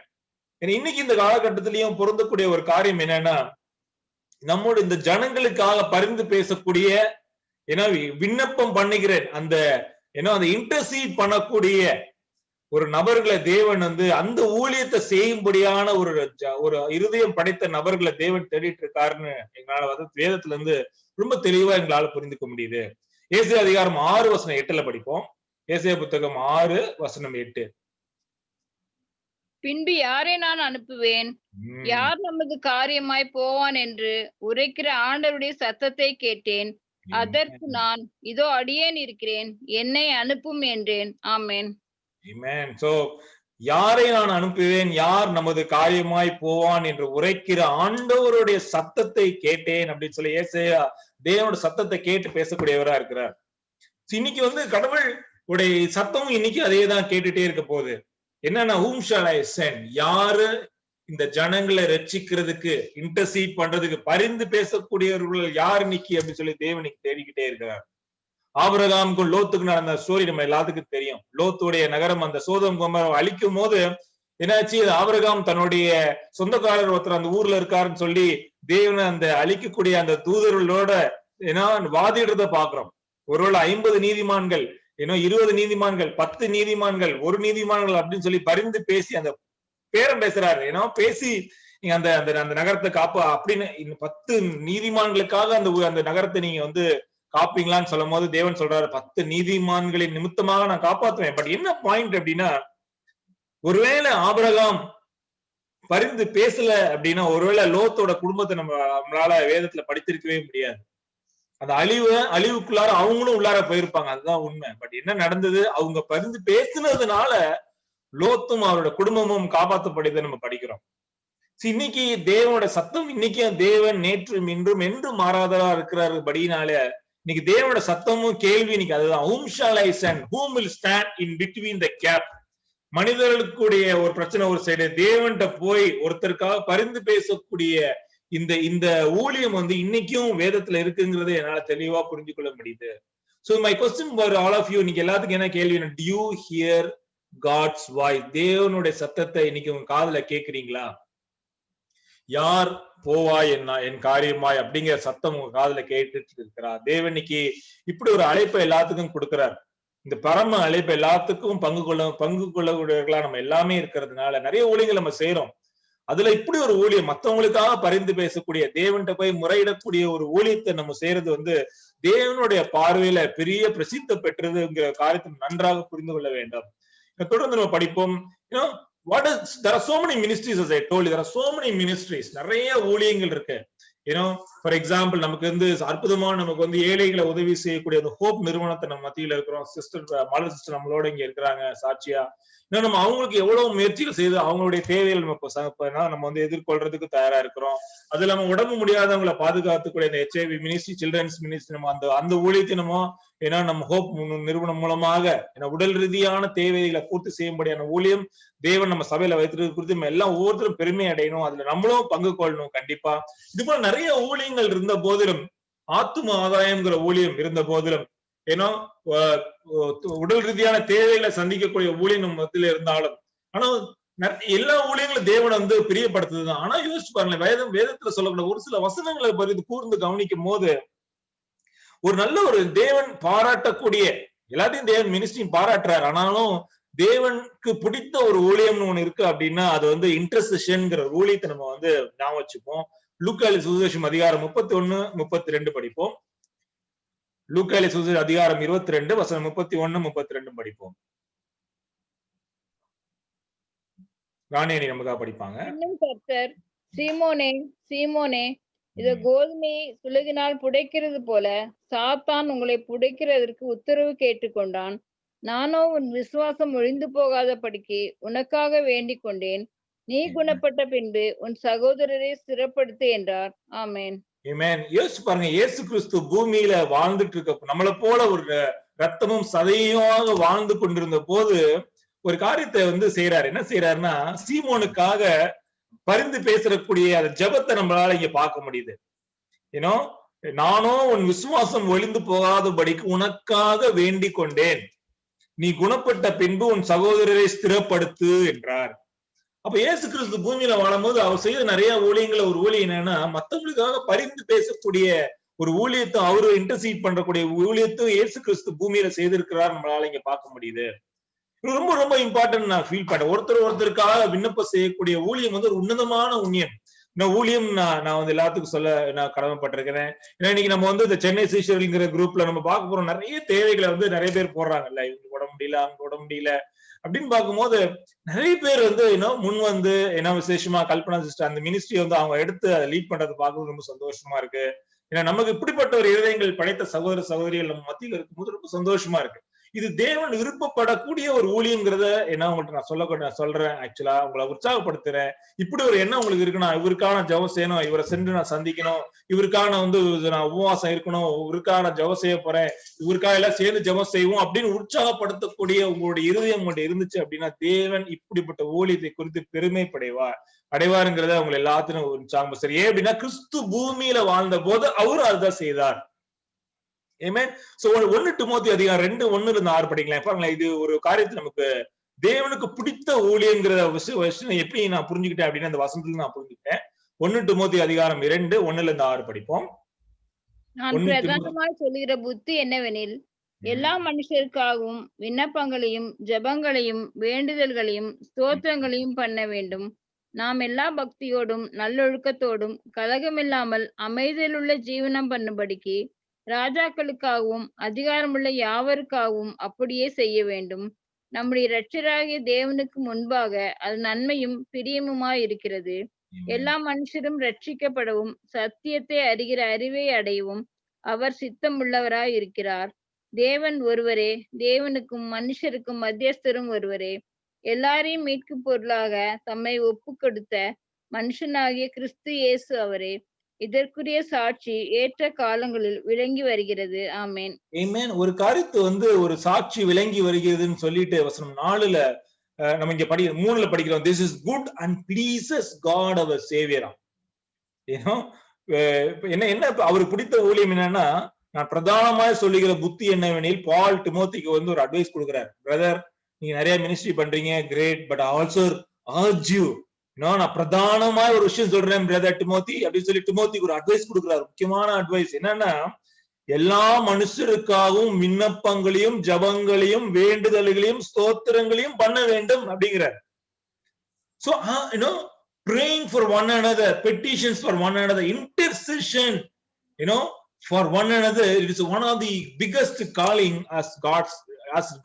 இன்னைக்கு இந்த காலகட்டத்திலையும் பொருந்தக்கூடிய ஒரு காரியம் என்னன்னா, நம்மோட இந்த ஜனங்களுக்காக பரிந்து பேசக்கூடிய விண்ணப்பம் பண்ணுகிறேன் அந்த அந்த இன்டர்சீட் பண்ணக்கூடிய ஒரு நபர்களை தேவன் அந்த ஊழியத்தை செய்யும்படியான ஒரு இருதயம் படைத்த நபர்களை தேவன் தேடிட்டு இருக்காருன்னு எங்களால வேதத்துல ரொம்ப தெளிவா எங்களால புரிந்துக்க முடியுது. ஏசாயா அதிகாரம் 6:8 படிப்போம். ஏசாயா புத்தகம் 6:8. பின்பு யாரை நான் அனுப்புவேன், யார் நமது காரியமாய் போவான் என்று உரைக்கிற ஆண்டவருடைய சத்தத்தை கேட்டேன். அதற்கு நான், இதோ அடியேன் இருக்கிறேன், என்னை அனுப்பும் என்றேன். ஆமேன். Amen. So யாரை நான் அனுப்புவேன், யார் நமது காரியமாய் போவான் என்று உரைக்கிற ஆண்டவருடைய சத்தத்தை கேட்டேன் அப்படின்னு சொல்லி ஏசாயா தேவனோட சத்தத்தை கேட்டு பேசக்கூடியவரா இருக்கிறார். இன்னைக்கு கடவுள் உடைய சத்தமும் இன்னைக்கு அதே தான் கேட்டுட்டே இருக்க போகுது. என்னன்னா, whom shall I send? யாரு இந்த ஜனங்களை ரட்சிக்கிறதுக்கு இன்டர்சீட் பண்றதுக்கு பரிந்து பேசக்கூடியவர்கள் யார் இன்னைக்கு அப்படின்னு சொல்லி தேவனுக்கு தேடிக்கிட்டே இருக்கிறார். ஆபிரகாமுக்கும் லோத்துக்கு நடந்த ஸ்டோரி நம்ம எல்லாத்துக்கும் தெரியும். லோத்துடைய நகரம் அந்த சோதோம் கொமோராவை அழிக்கும் போது என்னாச்சு, ஆபிரகாம் தன்னுடைய சொந்தக்காரர் ஒருத்தர் அந்த ஊர்ல இருக்காருன்னு சொல்லி தேவனை அந்த அழிக்கக்கூடிய அந்த தூதர்களோட வாதிடுறத பாக்குறோம். ஒருவேளை 50 நீதிமான்கள், 20 நீதிமான்கள், 10 நீதிமான்கள், 1 நீதிமான்கள் அப்படின்னு சொல்லி பரிந்து பேசி அந்த பேரம் பேசுறாரு. பேசி நீங்க அந்த அந்த நகரத்தை காப்பா அப்படின்னு 10 நீதிமான்களுக்காக அந்த நகரத்தை நீங்க காப்பீங்களான்னு சொல்லும் போது தேவன் சொல்றாரு, 10 நீதிமான்களின் நிமித்தமாக நான் காப்பாத்துவேன். பட் என்ன பாயிண்ட் அப்படின்னா, ஒருவேளை ஆபிரகாம் பரிந்து பேசல அப்படின்னா ஒருவேளை லோத்தோட குடும்பத்தை நம்மளால வேதத்துல படித்திருக்கவே முடியாது. அந்த அழிவுக்குள்ளார அவங்களும் உள்ளார போயிருப்பாங்க, அதுதான் உண்மை. பட் என்ன நடந்தது, அவங்க பரிந்து பேசுனதுனால லோத்தும் அவரோட குடும்பமும் காப்பாற்றப்படுது நம்ம படிக்கிறோம். இன்னைக்கு தேவனோட சத்தம், இன்னைக்கு தேவன் நேற்றும் இன்றும் என்றும் மாறாதவரா இருக்கிறாரு. படியினால இன்னைக்கு தேவனோட சத்தமும் கேள்வி இன்னைக்கு அதுதான், whom shall I send? Whom will stand in between the gap? மனிதர்களுக்குடைய ஒரு பிரச்சனை ஒரு சைடு, தேவன்கிட்ட போய் ஒருத்தருக்காக பரிந்து பேசக்கூடிய இந்த ஊழியம் இன்னைக்கும் வேதத்துல இருக்குங்கிறது என்னால தெளிவா புரிஞ்சு கொள்ள முடியுது. So my question for all of you, இன்னைக்கு எல்லாத்துக்கும் என்ன கேள்வி, do you hear God's voice? தேவனுடைய சத்தத்தை இன்னைக்கு உங்க காதுல கேக்குறீங்களா? யார் போவாய் என் காரியமாய் அப்படிங்கிற சத்தம் உங்க காதுல கேட்டுட்டு இருக்கிறா? தேவன் இன்னைக்கு இப்படி ஒரு அழைப்பை எல்லாத்துக்கும் கொடுக்கிறார். இந்த பரம அழைப்பை எல்லாத்துக்கும் பங்கு கொள்ளக்கூடியவர்களா நம்ம எல்லாமே இருக்கிறதுனால நிறைய ஊழியங்கள் நம்ம செய்யறோம். அதுல இப்படி ஒரு ஊழியம், மத்தவங்களுக்காக பரிந்து பேசக்கூடிய, தேவன்கிட்ட போய் முறையிடக்கூடிய ஒரு ஊழியத்தை நம்ம செய்யறது தேவனுடைய பார்வையில பெரிய பிரசித்த பெற்றதுங்கிற காரியத்தை நன்றாக புரிந்து கொள்ள வேண்டும். தொடர்ந்து நம்ம படிப்போம். there are so many ministries, as I told you, there are so many ministries. நிறைய ஊழியங்கள் இருக்கு. ஃபார் எக்ஸாம்பிள் நமக்கு வந்து அற்புதமா நமக்கு வந்து ஏழைகளை உதவி செய்யக்கூடிய அந்த ஹோப் நிறுவனத்தை நம்ம மத்தியில இருக்கிறோம். சிஸ்டர் மலர் சிஸ்டர் நம்மளோட இங்க இருக்கிறாங்க சாட்சியா. இன்னும் நம்ம அவங்களுக்கு எவ்வளவு முயற்சிகள் செய்து அவங்களுடைய தேவைகள் நம்ம வந்து எதிர்கொள்றதுக்கு தயாரா இருக்கிறோம். அது இல்லாம உடம்பு முடியாதவங்களை பாதுகாத்துக்கூடிய இந்த HIV மினிஸ்ட்ரி, சில்ட்ரன்ஸ் மினிஸ்ட்ரி, நம்ம அந்த ஊழியத்தை நம்ம ஹோப் நிறுவனம் மூலமாக உடல் ரீதியான தேவைகளை பூர்த்தி செய்யும்படியான ஊழியம் தேவன் நம்ம சபையில வைத்திருக்கிறது குறித்து நம்ம எல்லாம் ஒவ்வொருத்தரும் பெருமை அடையணும். அதுல நம்மளும் பங்கு கொள்ளணும். கண்டிப்பா இது போல நிறைய ஊழியங்கள் இருந்த போதிலும், ஆத்தும ஆதாயம்ங்கிற ஊழியம் இருந்த போதிலும், உடல் ரீதியான தேவைகளை சந்திக்கக்கூடிய ஊழியம் நம்ம மத்தியில இருந்தாலும், ஆனா எல்லா ஊழியங்களும் தேவனை வந்து பிரியப்படுத்துதுதான். ஆனா யோசிச்சு பாருங்களேன், வேதத்துல சொல்லக்கூடிய ஒரு சில வசனங்களை பற்றி கூர்ந்து கவனிக்கும் போது, ஒரு நல்ல ஒரு தேவன் பாராட்டக்கூடிய, எல்லாத்தையும் தேவன் மினிஸ்ட்ரியும் பாராட்டுறாரு, ஆனாலும் தேவனுக்கு பிடித்த ஒரு ஊழியம்னு ஒண்ணு இருக்கு அப்படின்னா அது வந்து இன்டர்செஷன்ங்கிற ஊழியத்தை நம்ம வந்து ஞாபகம் வச்சுப்போம். லூக்கா எழுதின சுவிசேஷம் அதிகாரம் 31-32 படிப்போம். லூக்கா எழுதின சுவிசேஷம் அதிகாரம் 22 வசனம் 31-32 படிப்போம். ராணியணி நமக்காக படிப்பாங்க. கர்த்தர், சீமோனே சீமோனே, இத கோதுமையை சுலகினால் புடைக்கிறது போல சாத்தான் உங்களை புடைக்கிறதற்கு உத்தரவு கேட்டுக்கொண்டான். நானோ உன் விசுவாசம் ஒழிந்து போகாத படிக்கு உனக்காக வேண்டிக் கொண்டேன். நீ குணப்பட்ட பின்பு உன் சகோதரரை ஸ்திரப்படுத்து என்றார். ஆமேன். ஆமென். யோசிச்சு பாருங்க, இயேசு கிறிஸ்து பூமியில வாழ்ந்துட்டு இருக்க நம்மளை போல ஒரு ரத்தமும் சதையுமாக வாழ்ந்து கொண்டிருந்த போது ஒரு காரியத்தை வந்து செய்யறாரு. என்ன செய்யறாருன்னா, சீமோனுக்காக பரிந்து பேசக்கூடிய அந்த ஜெபத்தை நம்மளால இங்க பார்க்க முடியுது. நானோ உன் விசுவாசம் ஒழிந்து போகாதபடிக்கு உனக்காக வேண்டிக் கொண்டேன். நீ குணப்பட்ட பின்பு உன் சகோதரரை ஸ்திரப்படுத்து என்றார். அப்ப இயேசு கிறிஸ்து பூமியில வாழும்போது அவர் செய்த நிறைய ஊழியங்களை, ஒரு ஊழியம் என்னன்னா மத்தவங்களுக்காக பரிந்து பேசக்கூடிய ஒரு ஊழியத்தை, அவரு இன்டர்சீட் பண்றக்கூடிய ஊழியத்தும் இயேசு கிறிஸ்து பூமியில செய்திருக்கிறார் நம்மளால இங்க பார்க்க முடியுது. ரொம்ப ரொம்ப இம்பார்ட்டன்ட் நான் ஃபீல் பண்றேன். ஒருத்தருக்காக விண்ணப்பம் செய்யக்கூடிய ஊழியம் வந்து ஒரு உன்னதமான ஊழியம். நான் வந்து எல்லாத்துக்கும் சொல்ல நான் கடமைப்பட்டிருக்கிறேன். ஏன்னா இன்னைக்கு நம்ம வந்து இந்த சென்னை சீஷர்கள்ங்கிற குரூப்ல நம்ம பார்க்க போறோம், நிறைய தேவைகளை வந்து நிறைய பேர் போடுறாங்கல்ல, இவங்க உடம்பு முடியல, அவங்க உடம்பு முடியல அப்படின்னு பார்க்கும்போது நிறைய பேர் வந்து முன் வந்து விசேஷமா கல்பனா சிஸ்டர் அந்த மினிஸ்ட்ரி வந்து அவங்க எடுத்து அதை லீட் பண்றது பார்க்கறது ரொம்ப சந்தோஷமா இருக்கு. ஏன்னா நமக்கு இப்படிப்பட்ட ஒரு இருதயங்கள் படைத்த சகோதர சகோதரிகள் நம்ம மத்தியில் இருக்கும்போது ரொம்ப சந்தோஷமா இருக்கு. இது தேவன் விருப்பப்படக்கூடிய ஒரு ஊழியங்கிறத உங்கள்கிட்ட நான் சொல்றேன். ஆக்சுவலா உங்களை உற்சாகப்படுத்துறேன். இப்படி ஒரு எண்ணம் உங்களுக்கு இருக்குன்னா, இவருக்கான ஜெபம் செய்யணும், இவரை சென்று நான் சந்திக்கணும், இவருக்கான வந்து நான் உபவாசம் இருக்கணும், இவருக்காக நான் ஜெபம் செய்ய போறேன், இவருக்காக எல்லாம் சேர்ந்து ஜெபம் செய்வோம் அப்படின்னு உற்சாகப்படுத்தக்கூடிய உங்களுடைய இருதயம் உங்கள்ட்ட இருந்துச்சு அப்படின்னா, தேவன் இப்படிப்பட்ட ஊழியத்தை குறித்து அடைவாருங்கிறத அவங்க எல்லாத்தையும் உற்சாகம். சரி, ஏன் அப்படின்னா கிறிஸ்து பூமியில வாழ்ந்த போது அவரு அதுதான் செய்தார். ஆமென். சோ 1 திமோத்தி அதிகாரம் 2:1-6 படிக்கலாம். பாருங்களேன், இது ஒரு காரியத்தை நமக்கு தேவனுக்கு பிடித்த ஊழியங்கிற விஷயம் எப்படி நான் புரிஞ்சுக்கிட்டேன் அப்படின்னு அந்த வசனத்துல நான் புரிஞ்சுக்கிட்டேன். 1 திமோத்தி அதிகாரம் 2:1-6 படிப்போம். நான் பிரதானமாய் சொல்லுகிற புத்தி என்னவெனில், எல்லா மனுஷருக்காகவும் விண்ணப்பங்களையும் ஜெபங்களையும் வேண்டுதல்களையும் ஸ்தோத்திரங்களையும் பண்ண வேண்டும். நாம் எல்லா பக்தியோடும் நல்லொழுக்கத்தோடும் கலகமில்லாமல் அமைதியிலுள்ள ஜீவனம் பண்ணும்படிக்கு ராஜாக்களுக்காகவும் அதிகாரமுள்ள யாவருக்காகவும் அப்படியே செய்ய வேண்டும். நம்முடைய இரட்சகராகிய தேவனுக்கு முன்பாக அது நன்மையும் பிரியமுமாய் இருக்கிறது. எல்லா மனுஷரும் ரட்சிக்கப்படவும் சத்தியத்தை அறிகிற அறிவை அடையவும் அவர் சித்தம் உள்ளவராய் இருக்கிறார். தேவன் ஒருவரே, தேவனுக்கும் மனுஷருக்கும் மத்தியஸ்தரும் ஒருவரே. எல்லாரையும் மீட்கும் பொருளாக தம்மை ஒப்பு கொடுத்த மனுஷனாகிய கிறிஸ்து இயேசு அவரே. இதற்குரிய சாட்சி ஏற்ற காலங்களில் விளங்கி வருகிறது. ஆமேன். ஆமென். ஒரு காரியத்தை வந்து ஒரு சாட்சி விளங்கி வருகிறதுன்னு சொல்லிட்டு வசனம் 4ல நம்ம இங்க 3ல படிக்கிறோம். This is good and pleases God our Savior. என்ன அவருக்கு பிடித்த ஊழியம் என்னன்னா, நான் பிரதானமாய் சொல்லுகிற புத்தி என்னவெனில், பால் திமோத்திக்கு வந்து ஒரு அட்வைஸ் கொடுக்குறாரு. பிரதர், நீங்க நிறைய மினிஸ்ட்ரி பண்றீங்க, great, but also urge you, நான் பிரதானமா ஒரு விஷயம் சொல்றேன் பிரதர் டிமோத்தி அப்படின்னு சொல்லி டிமோத்திக்கு ஒரு அட்வைஸ் கொடுக்குறாரு. முக்கியமான அட்வைஸ் என்னன்னா, எல்லா மனுஷருக்காகவும் விண்ணப்பங்களையும் ஜபங்களையும் வேண்டுதல்களையும் ஸ்தோத்திரங்களையும் பண்ண வேண்டும் அப்படிங்கிறார். So praying for one another, petitions for one another, intercession for one another, it is one of the biggest calling as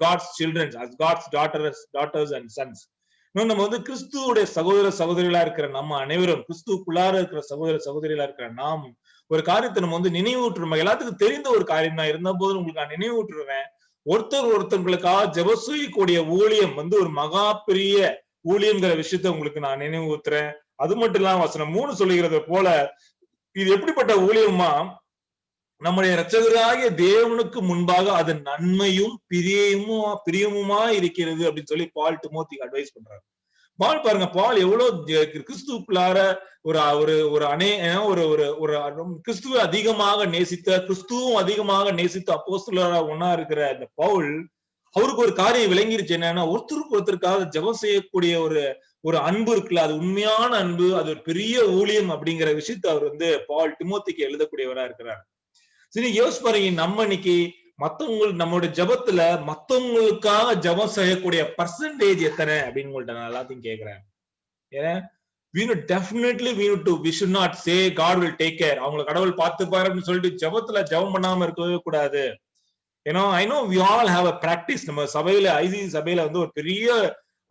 God's children, as God's daughters and sons. இன்னும் நம்ம வந்து கிறிஸ்துவோடைய சகோதர சகோதரிகளா இருக்கிற நம்ம அனைவரும், கிறிஸ்துக்குள்ளார இருக்கிற சகோதர சகோதரிகளா இருக்கிற நாம் ஒரு காரியத்தை நம்ம வந்து நினைவூட்டுறோம். எல்லாத்துக்கும் தெரிந்த ஒரு காரியம் தான், இருந்த போது உங்களுக்கு நான் நினைவூட்டுருவேன். ஒருத்தங்களுக்காக ஜெபம் செய்யக்கூடிய ஊழியம் வந்து ஒரு மகா பெரிய ஊழியம்ங்கிற விஷயத்த உங்களுக்கு நான் நினைவூத்துறேன். அது மட்டும் இல்லாம வசனம் 3 சொல்லுகிறது போல இது எப்படிப்பட்ட ஊழியமா, நம்முடைய இரட்சகராகிய தேவனுக்கு முன்பாக அது நன்மையும் பிரியமுமா இருக்கிறது அப்படின்னு சொல்லி பால் திமோத்திக்கு அட்வைஸ் பண்றாரு. பால் பாருங்க, பால் எவ்வளவு கிறிஸ்துக்குள்ளார கிறிஸ்துவை அதிகமாக நேசித்த, கிறிஸ்துவும் அதிகமாக நேசித்த அப்போஸ்தலரா ஒன்னா இருக்கிற இந்த பவுல், அவருக்கு ஒரு காரியம் விளங்கிருச்சு. என்னன்னா, ஒருத்தருக்கு ஒருத்தருக்காக ஜெபம் செய்யக்கூடிய ஒரு அன்பு இருக்குல்ல, அது உண்மையான அன்பு, அது ஒரு பெரிய ஊழியம் அப்படிங்கிற விஷயத்த அவர் வந்து பால் திமோத்திக்கு எழுதக்கூடியவரா இருக்கிறார். சரி, யோசிச்சு பாருங்க, நம்ம இன்னைக்கு நம்மளுடைய ஜபத்துல மத்தவங்களுக்காக ஜபம் செய்யக்கூடிய பர்சன்டேஜ் எத்தனை அப்படின்னு உங்கள்ட்ட நான் எல்லாத்தையும் கேட்கிறேன். ஏன்னா we should not say God will take care. அவங்களை கடவுள் பார்த்துப்பாரு அப்படின்னு சொல்லிட்டு ஜபத்துல ஜபம் பண்ணாம இருக்கவே கூடாது. ஏன்னா I know we all have a practice. நம்ம சபையில ஐசிசி சபையில வந்து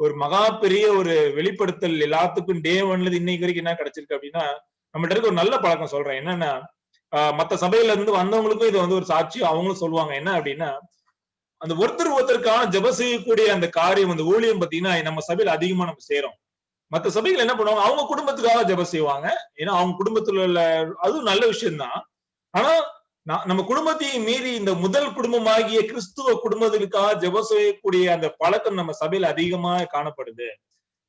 ஒரு மகா பெரிய ஒரு வெளிப்படுத்தல் எல்லாத்துக்கும் டே 1ல இன்னைக்கு வரைக்கும் என்ன கிடைச்சிருக்கு அப்படின்னா, நம்மகிட்ட இருக்க ஒரு நல்ல பழக்கம் சொல்றேன். என்னன்னா, மத்த சபையில இருந்து வந்தவங்களுக்கும் இது வந்து ஒரு சாட்சி, அவங்களும் சொல்லுவாங்க. என்ன அப்படின்னா, அந்த ஒருத்தருக்கான ஜெபம் செய்யக்கூடிய அந்த காரியம், அந்த ஊழியம் பாத்தீங்கன்னா நம்ம சபையில அதிகமா நம்ம செய்யறோம். மத்த சபைகள் என்ன பண்ணுவாங்க, அவங்க குடும்பத்துக்காக ஜெபம் செய்வாங்க. ஏன்னா அவங்க குடும்பத்துல உள்ள அதுவும் நல்ல விஷயம்தான். ஆனா நம்ம குடும்பத்தையும் மீறி இந்த முதல் குடும்பமாகிய கிறிஸ்துவ குடும்பத்துக்காக ஜெபம் செய்யக்கூடிய அந்த பழக்கம் நம்ம சபையில அதிகமா காணப்படுது.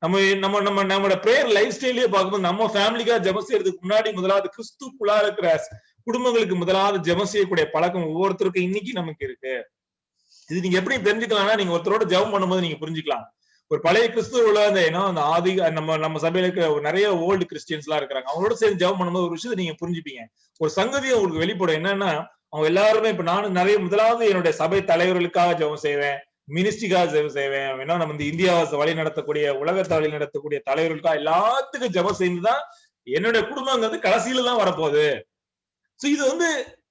நம்மளோட பிரேயர் லைஃப் ஸ்டைலே பார்க்கும்போது, நம்ம ஃபேமிலிக்காக ஜெபம் செய்யறதுக்கு முன்னாடி முதலாவது கிறிஸ்துக்குள்ளா இருக்கிற குடும்பங்களுக்கு முதலாவது ஜெபம் செய்யக்கூடிய பழக்கம் ஒவ்வொருத்தருக்கும் இன்னைக்கு நமக்கு இருக்கு. இது நீங்க எப்படி தெரிஞ்சுக்கலாம்னா, நீங்க ஒருத்தரோட ஜெபம் பண்ணும்போது நீங்க புரிஞ்சுக்கலாம். ஒரு பழைய கிறிஸ்துவ அந்த ஆதி நம்ம சபையில இருக்க நிறைய ஓல்டு கிறிஸ்டியன்ஸ் எல்லாம் இருக்கிறாங்க. அவங்களோட சேர்ந்து ஜெபம் பண்ணும்போது ஒரு விஷயத்தை நீங்க புரிஞ்சுப்பீங்க. ஒரு சங்கதியை உங்களுக்கு வெளிப்படும். என்னன்னா, அவங்க எல்லாருமே, இப்ப நானும் நிறைய முதலாவது என்னுடைய சபை தலைவர்களுக்காக ஜெபம் செய்வேன், மினிஸ்ட்ரிக்காக ஜெபம் செய்வேன். ஏன்னா நம்ம இந்த இந்தியாவை வழி நடத்தக்கூடிய, உலகத்தை வழி நடத்தக்கூடிய தலைவர்களுக்காக எல்லாத்துக்கும் ஜெபம் செய்துதான் என்னுடைய குடும்பங்கிறது கடைசியில தான் வரப்போகுது. சோ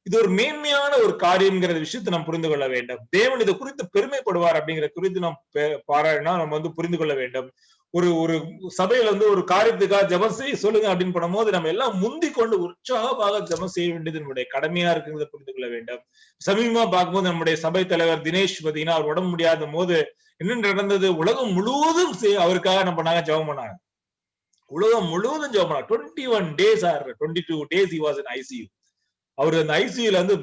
இது ஒரு மேன்மையான ஒரு காரியம்ங்கிற விஷயத்தை நாம் புரிந்து கொள்ள வேண்டும். தேவன் இதை குறித்து பெருமைப்படுவார் அப்படிங்கிற குறித்து நாம் பாராட்டினா நம்ம வந்து புரிந்து கொள்ள வேண்டும். ஒரு சபையில வந்து ஒரு காரியத்துக்காக ஜெபம் செய்ய சொல்லுங்க அப்படின்னு பண்ணும்போது நம்ம எல்லாம் முந்தி கொண்டு உற்சாகமாக ஜெபம் செய்ய வேண்டியது நம்முடைய கடமையா இருக்குங்கிறத புரிந்து கொள்ள வேண்டும். சமீபமா பார்க்கும்போது நம்முடைய சபை தலைவர் தினேஷ் பாத்தீங்கன்னா, அவர் உடம்பு முடியாத போது என்ன நடந்தது, உலகம் முழுவதும் அவருக்காக நம்ம ஜெபம் பண்ணாங்க. உலகம் முழுவதும் ஜெபம் பண்ணாங்க. 21 days or 22 days he was in ICU. அவர் அந்த ஐசியூல வந்து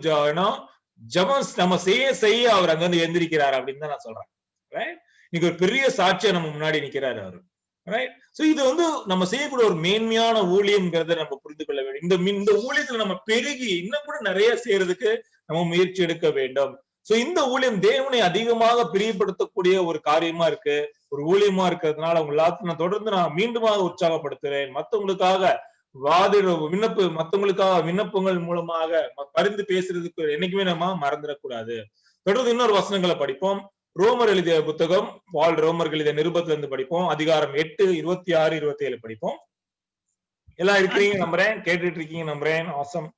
ஜெபம் நம்ம செய்ய அவர் அங்க வந்து எந்திரிக்கிறார் அப்படின்னு தான் நான் சொல்றேன். இன்னைக்கு ஒரு பெரிய சாட்சியா நம்ம முன்னாடி நிக்கிறாரு அவரு. ரைட். சோ இது வந்து நம்ம செய்யக்கூடிய ஒரு மேன்மையான ஊழியம்ங்கிறத நம்ம புரிந்து கொள்ள வேண்டும். இந்த ஊழியத்துல நம்ம பெருகி இன்னும் கூட நிறைய செய்யறதுக்கு நம்ம முயற்சி எடுக்க வேண்டும். சோ இந்த ஊழியம் தேவனை அதிகமாக பிரியப்படுத்தக்கூடிய ஒரு காரியமா இருக்கு, ஒரு ஊழியமா இருக்கிறதுனால அவங்க எல்லாத்தையும் நான் தொடர்ந்து மீண்டுமாக உற்சாகப்படுத்துறேன். மத்தவங்களுக்காக மத்தவங்களுக்காக விண்ணப்பங்கள் மூலமாக பரிந்து பேசுறதுக்கு என்னைக்குமே நம்ம மறந்துடக்கூடாது. தொடர்ந்து இன்னொரு வசனங்களை படிப்போம். ரோமர் எழுதிய புத்தகம், ரோமர்கள் எழுதிய நிருபத்துல இருந்து படிப்போம். அதிகாரம் 8, 26, 27 படிப்போம். எல்லாம் இருக்கிறீங்க நம்புறேன், கேட்டுட்டு இருக்கீங்க நம்புறேன். ஆசம்.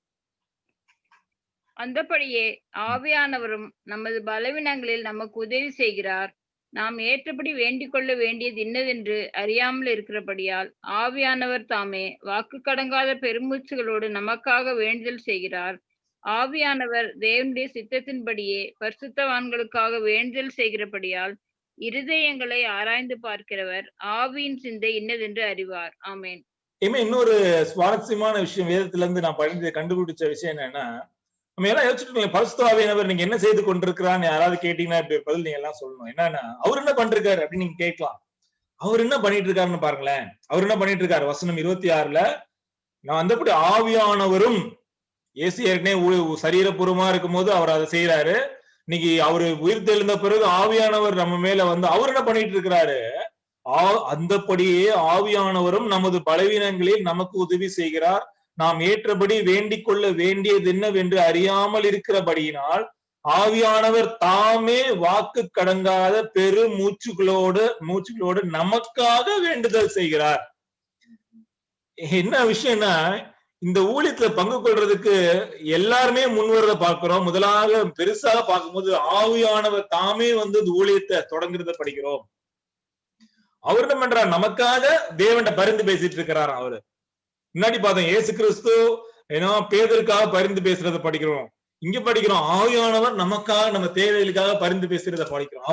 அந்தபடியே ஆவியானவரும் நமது பலவீனங்களில் நமக்கு உதவி செய்கிறார். நாம் ஏற்றபடி வேண்டிக் கொள்ள வேண்டியது இன்னதென்று அறியாமல் இருக்கிறபடியால் ஆவியானவர் தாமே வாக்கு கடங்காத பெருமூச்சுகளோடு நமக்காக வேண்டுதல் செய்கிறார். ஆவியானவர் தேவனுடைய சித்தத்தின்படியே பரிசுத்தவான்களுக்காக வேண்டுதல் செய்கிறபடியால் இருதயங்களை ஆராய்ந்து பார்க்கிறவர் ஆவியின் சிந்தை இன்னதென்று அறிவார். ஆமேன். இன்னொரு சுவாரஸ்யமான விஷயம் வேதத்துல இருந்து நான் கண்டுபிடிச்ச விஷயம் என்னன்னா, நம்ம எல்லாம் யோசிச்சுட்டு பரிசுத்த ஆவியானவர் நீங்க என்ன செய்து கொண்டிருக்கிறான்னு யாராவது கேட்டீங்கன்னா இப்படி பதில் நீங்க எல்லாம் சொல்லணும். என்னன்னா, அவர் என்ன பண்ணிருக்காரு அப்படின்னு நீங்க கேட்கலாம். அவர் என்ன பண்ணிட்டு இருக்காருன்னு பாருங்களேன். அவர் என்ன பண்ணிட்டு இருக்காரு, வசனம் 26ல நான் வந்தபடி ஆவியானவரும், இயேசு ஏற்கனவே சரீரபூர்வமா இருக்கும் போது அவர் அதை செய்யறாரு. இன்னைக்கு அவரு உயிர் தெழுந்த பிறகு ஆவியானவர் நம்ம மேல வந்து அவர் என்ன பண்ணிட்டு இருக்கிறாரு, அந்தபடியே ஆவியானவரும் நமது பலவீனங்களில் நமக்கு உதவி செய்கிறார். நாம் ஏற்றபடி வேண்டிக் கொள்ள வேண்டியது என்னவென்று அறியாமல் இருக்கிறபடியினால் ஆவியானவர் தாமே வாக்கு கடங்காத பெரு மூச்சுகளோடு நமக்காக வேண்டுதல் செய்கிறார். என்ன விஷயம்னா, இந்த ஊழியத்துல பங்கு கொள்றதுக்கு எல்லாருமே முன்வரத பார்க்கிறோம். முதலாக பெருசாக பார்க்கும்போது ஆவியானவர் தாமே வந்து இந்த ஊழியத்தை தொடங்குறத படிக்கிறோம். அவர் என்ன பண்றாரு, நமக்காக தேவன்ட பரிந்து பேசிட்டு இருக்கிறார். அவரு முன்னாடி பார்த்தோம் இயேசு கிறிஸ்து ஏன்னா பேதருக்காக பரிந்து பேசுறத படிக்கிறோம். இங்க படிக்கிறோம் ஆவியானவர் நமக்காக நம்ம தேவைகளுக்காக பரிந்து பேசுறத படிக்கிறோம்.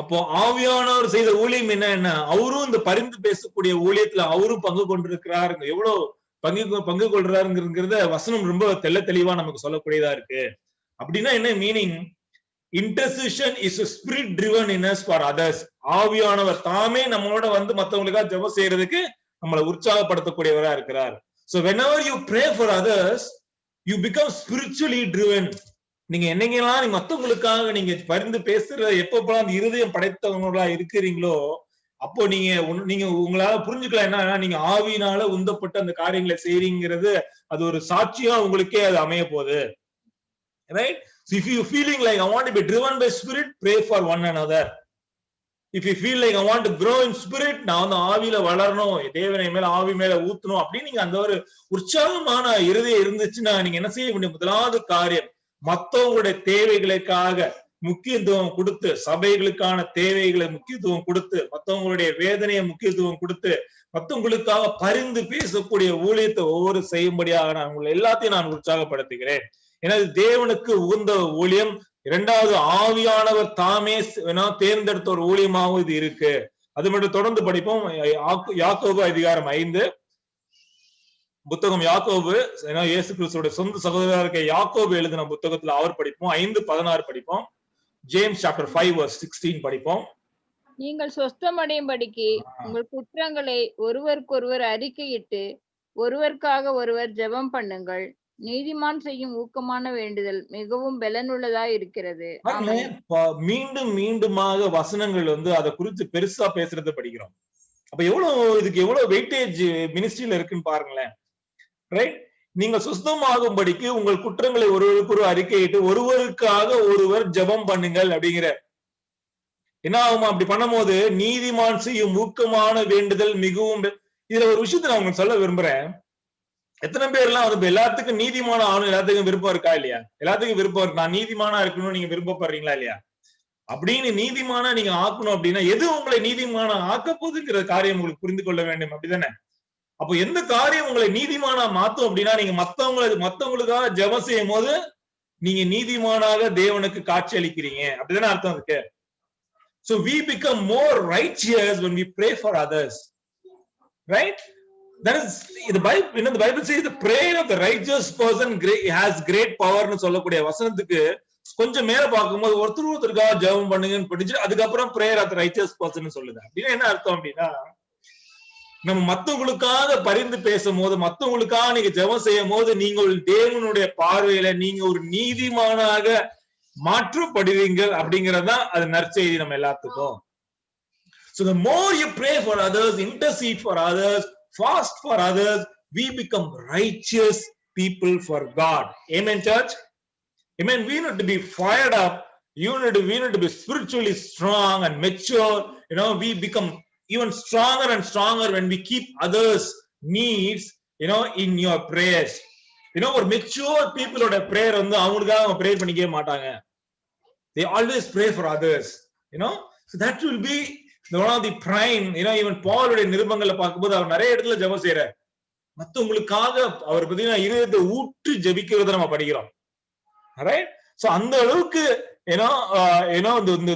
அப்போ ஆவியானவர் செய்த ஊழியம் என்ன, அவரும் இந்த பரிந்து பேசக்கூடிய ஊழியத்துல அவரும் பங்கு கொண்டிருக்கிறாரு. எவ்வளவு பங்கு கொள்றாருங்கிறத வசனம் ரொம்ப தெளிவா நமக்கு சொல்லக்கூடியதா இருக்கு. அப்படின்னா என்ன meaning? Intercession is a spirit driven in us for others. ஆவியானவர் தாமே நம்மளோட வந்து மத்தவங்களுக்காக ஜெபம் செய்யறதுக்கு நம்மளை உற்சாகப்படுத்தக்கூடியவரா இருக்கிறார். So whenever you pray for others, you become spiritually driven. நீங்க என்னைக்கெல்லாம் நீங்க மத்தவங்களுக்காக நீங்க பரிந்து பேசுற எப்பப்பெல்லாம் அந்த இருதயம் படைத்தவங்களா இருக்கிறீங்களோ அப்போ நீங்க உங்களால புரிஞ்சுக்கலாம் என்ன, நீங்க ஆவியினால உந்தப்பட்ட அந்த காரியங்களை செய்றீங்கிறது அது ஒரு சாட்சியா உங்களுக்கே அது அமைய போகுது. Right? So if you feeling like I want to be driven by spirit, pray for one another. If you feel like I want to grow in spirit, நான் வந்து ஆவியில வளரணும், தேவனை மேல ஆவி மேல ஊத்தணும் அப்படின்னு நீங்க அந்த ஒரு உற்சாகமான இருதயம் இருந்துச்சுன்னா நீங்க என்ன செய்ய வேண்டிய முதலாவது காரியம், மத்தவங்களுடைய தேவைகளுக்காக முக்கியத்துவம் கொடுத்து, சபைகளுக்கான தேவைகளை முக்கியத்துவம் கொடுத்து, மத்தவங்களுடைய வேதனையை முக்கியத்துவம் கொடுத்து, மத்தவங்களுக்காக பரிந்து பேசக்கூடிய ஊழியத்தை ஒவ்வொரு செய்யும்படியாக நான் உங்களை எல்லாத்தையும் நான் உற்சாகப்படுத்துகிறேன். எனது தேவனுக்கு உகந்த ஊழியம். இரண்டாவது ஆவியானவர் தாமே தேர்ந்தெடுத்த ஒரு ஊழியமாகவும் இது இருக்கு. அது மட்டும் தொடர்ந்து படிப்போம். யாக்கோபு அதிகாரம் 5 புத்தகம் யாக்கோபு, ஏன்னா இயேசு கிறிஸ்துவோட சொந்த சகோதரருக்கு யாக்கோபு எழுதின புத்தகத்துல அவர் படிப்போம். 5:16 படிப்போம். ஜேம்ஸ் சாப்டர் 5:16 படிப்போம். நீங்கள் சொஸ்தமடையும்படிக்கு உங்கள் குற்றங்களை ஒருவருக்கொருவர் அறிக்கையிட்டு ஒருவருக்காக ஒருவர் ஜெபம் பண்ணுங்கள். நீதிமான் செய்யும் ஊக்கமான வேண்டுதல் மிகவும் பலனுள்ளதா இருக்கிறது. மீண்டும் மீண்டுமாக வசனங்கள் வந்து அதை குறித்து பெருசா பேசுறத படிக்கிறோம். அப்ப இதுக்கு எவ்வளவு வெயிட்டேஜ் மினிஸ்ட்ரியில இருக்குன்னு பாருங்களேன். ரைட்? நீங்க சுத்தமாகும்படிக்கு உங்கள் குற்றங்களை ஒருவருக்கு அறிக்கையிட்டு ஒருவருக்காக ஒருவர் ஜெபம் பண்ணுங்கள் அப்படிங்கிற என்ன ஆகுமா? அப்படி பண்ணும் போது நீதிமான் செய்யும் ஊக்கமான வேண்டுதல் மிகவும். இதுல ஒரு விஷயத்த நான் உங்களுக்கு சொல்ல விரும்புறேன். எத்தனை பேர்லாம் வந்து எல்லாத்துக்கும் நீதிமான ஆகணும், எல்லாத்துக்கும் விருப்பம் இருக்கா இல்லையா? எல்லாத்துக்கும் விருப்பம் இருக்கு. நான் நீதிமானா இருக்கணும்னு நீங்க விருப்பப்படுறீங்களா இல்லையா? அப்படின்னு நீதிமானா நீங்க ஆக்கணும் அப்படின்னா எது உங்களை நீதிமானா ஆக்க போகுதுங்கிற காரியம் உங்களுக்கு புரிந்து கொள்ள வேண்டும். அப்படிதானே? அப்போ எந்த காரியம் உங்களை நீதிமானா மாத்தும் அப்படின்னா நீங்க மத்தவங்களுக்காக ஜெபம் செய்யும் போது நீங்க நீதிமானாக தேவனுக்கு காட்சி அளிக்கிறீங்க. அப்படிதானே அர்த்தம் இருக்கு? So we become more righteous when we pray for others. Right? That is the Bible. The Bible says the prayer of the righteous person has great power னு சொல்லக்கூடிய வசனத்துக்கு கொஞ்சம் மேல பார்க்கும்போது ஒருத்தருக்காக ஜெபம் பண்ணுங்கன்னு படிச்சு அதுக்கப்புறம் prayer of the righteous person னு சொல்லுது. அப்படின்னா என்ன அர்த்தம் அப்படின்னா நம்ம மத்தவங்களுக்காக பரிந்து பேசும்போது, மத்தவங்களுக்காக நீங்க ஜெபம் செய்யும் போது நீங்கள் தேவனுடைய பார்வையில நீங்க ஒரு நீதிமானாக மாற்றப்படுவீங்கள் அப்படிங்கறதுதான் அது நற்செய்தி நம்ம எல்லாத்துக்கும். So the more you pray for others, intercede for others, fast for others, we become righteous people for God. Amen, church? Amen. We need to be fired up. We need to be spiritually strong and mature. We become even stronger and stronger when we keep others' needs, in your prayers. ஒரு mature people ஓட prayer வந்து அவங்களுக்காக அவங்க pray பண்ணிக்கவே மாட்டாங்க. They always pray for others. So that will be one of the prime. Even Paul உடைய நிருபங்களை பார்க்கும்போது அவர் நிறைய இடத்துல ஜெபம் செய்யறார். மத்தவங்களுக்காக அவர் பார்த்தீங்கன்னா இருதயத்தை ஊற்றி ஜெபிக்கிறத நம்ம படிக்கிறோம். Right? So அந்த அளவுக்கு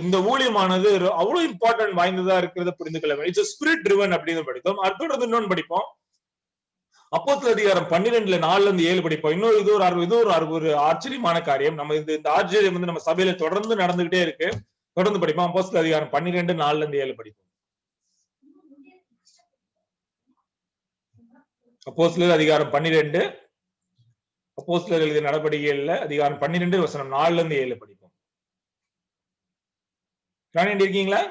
இந்த ஊழியமானது அவ்வளவு இம்பார்ட்டன்ட் வாய்ந்ததா இருக்கிறத புரிந்து கொள்ள வேண்டும். இட்ஸ் ஸ்பிரிட் ட்ரிவன் அப்படின்னு படித்தோம். அடுத்தது இன்னொன்னு படிப்போம். அப்போஸ்தலர் அதிகாரம் 12 4-7 படிப்போம். இது ஒரு ஆச்சரியமான காரியம். நம்ம இந்த ஆச்சரியம் வந்து நம்ம சபையில தொடர்ந்து நடந்துகிட்டே இருக்கு. தொடர்ந்து படிப்போம். அப்போஸ்தலர் அதிகாரம் 12 4-7 படிப்போம். அப்போஸ்தலர் அதிகாரம் 12, அப்போஸ்தலர் எழுதிய நடபடிகள்ல அதிகாரம் 12 வசனம் 4-7 படிப்போம். ராணி இருக்கீங்களா?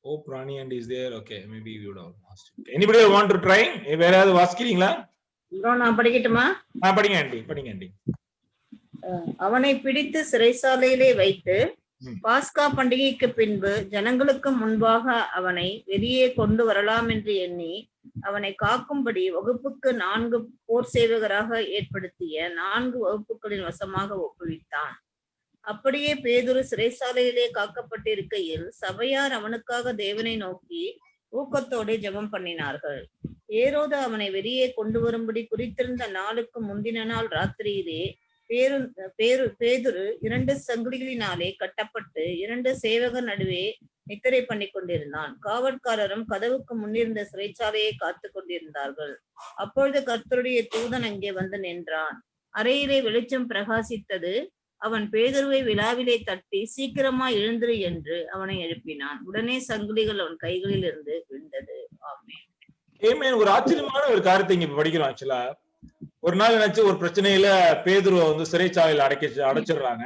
Oh, Prani and is there? Okay, maybe you would have asked. Anybody want to try? வேற யாராவது வாசிக்கிறீங்களா? நான் படிக்கட்டுமா? படிங்க ஆண்டி. அவனை பிடித்து சிறைசாலையிலே வைத்து பாஸ்கா பண்டிகைக்கு பின்பு ஜனங்களுக்கு முன்பாக அவனை வெளியே கொண்டு வரலாம் என்று எண்ணி அவனை காக்கும்படி வகுப்புக்கு 4 போர் சேவகராக ஏற்படுத்திய 4 வகுப்புகளின் வசமாக ஒப்புவித்தான். அப்படியே பேதுரு சிறைசாலையிலே காக்கப்பட்டிருக்கையில் சபையார் அவனுக்காக தேவனை நோக்கி ஊக்கத்தோடு ஜெபம் பண்ணினார்கள். ஏரோது அவனை வெளியே கொண்டு வரும்படி குறித்திருந்த நாளுக்கு முந்தின நாள் ராத்திரியிலே பேதுரு 2 சங்கிலிகளினாலே கட்டப்பட்டு 2 சேவகர் நடுவே நித்திரை பண்ணி கொண்டிருந்தான். காவற்காரரும் கதவுக்கு முன்னிருந்த சிறைச்சாலையை காத்து கொண்டிருந்தார்கள். அப்பொழுது கர்த்தருடைய தூதன் அங்கே வந்து நின்றான். அறையிலே வெளிச்சம் பிரகாசித்தது. அவன் பேதுருவை விழாவிலே தட்டி சீக்கிரமா எழுந்திரு என்று அவனை எழுப்பினான். உடனே சங்கிலிகள் அவன் கைகளில் இருந்து விழுந்தது. ஆமென். ஒரு ஆச்சரியமான ஒரு காரியத்தை இங்க படிக்கிறோம். ஆக்சுவலா ஒரு நாள் நினைச்சு ஒரு பிரச்சனையில பேதுருவை வந்து சிறைச்சாலையில அடைச்சிடுறாங்க.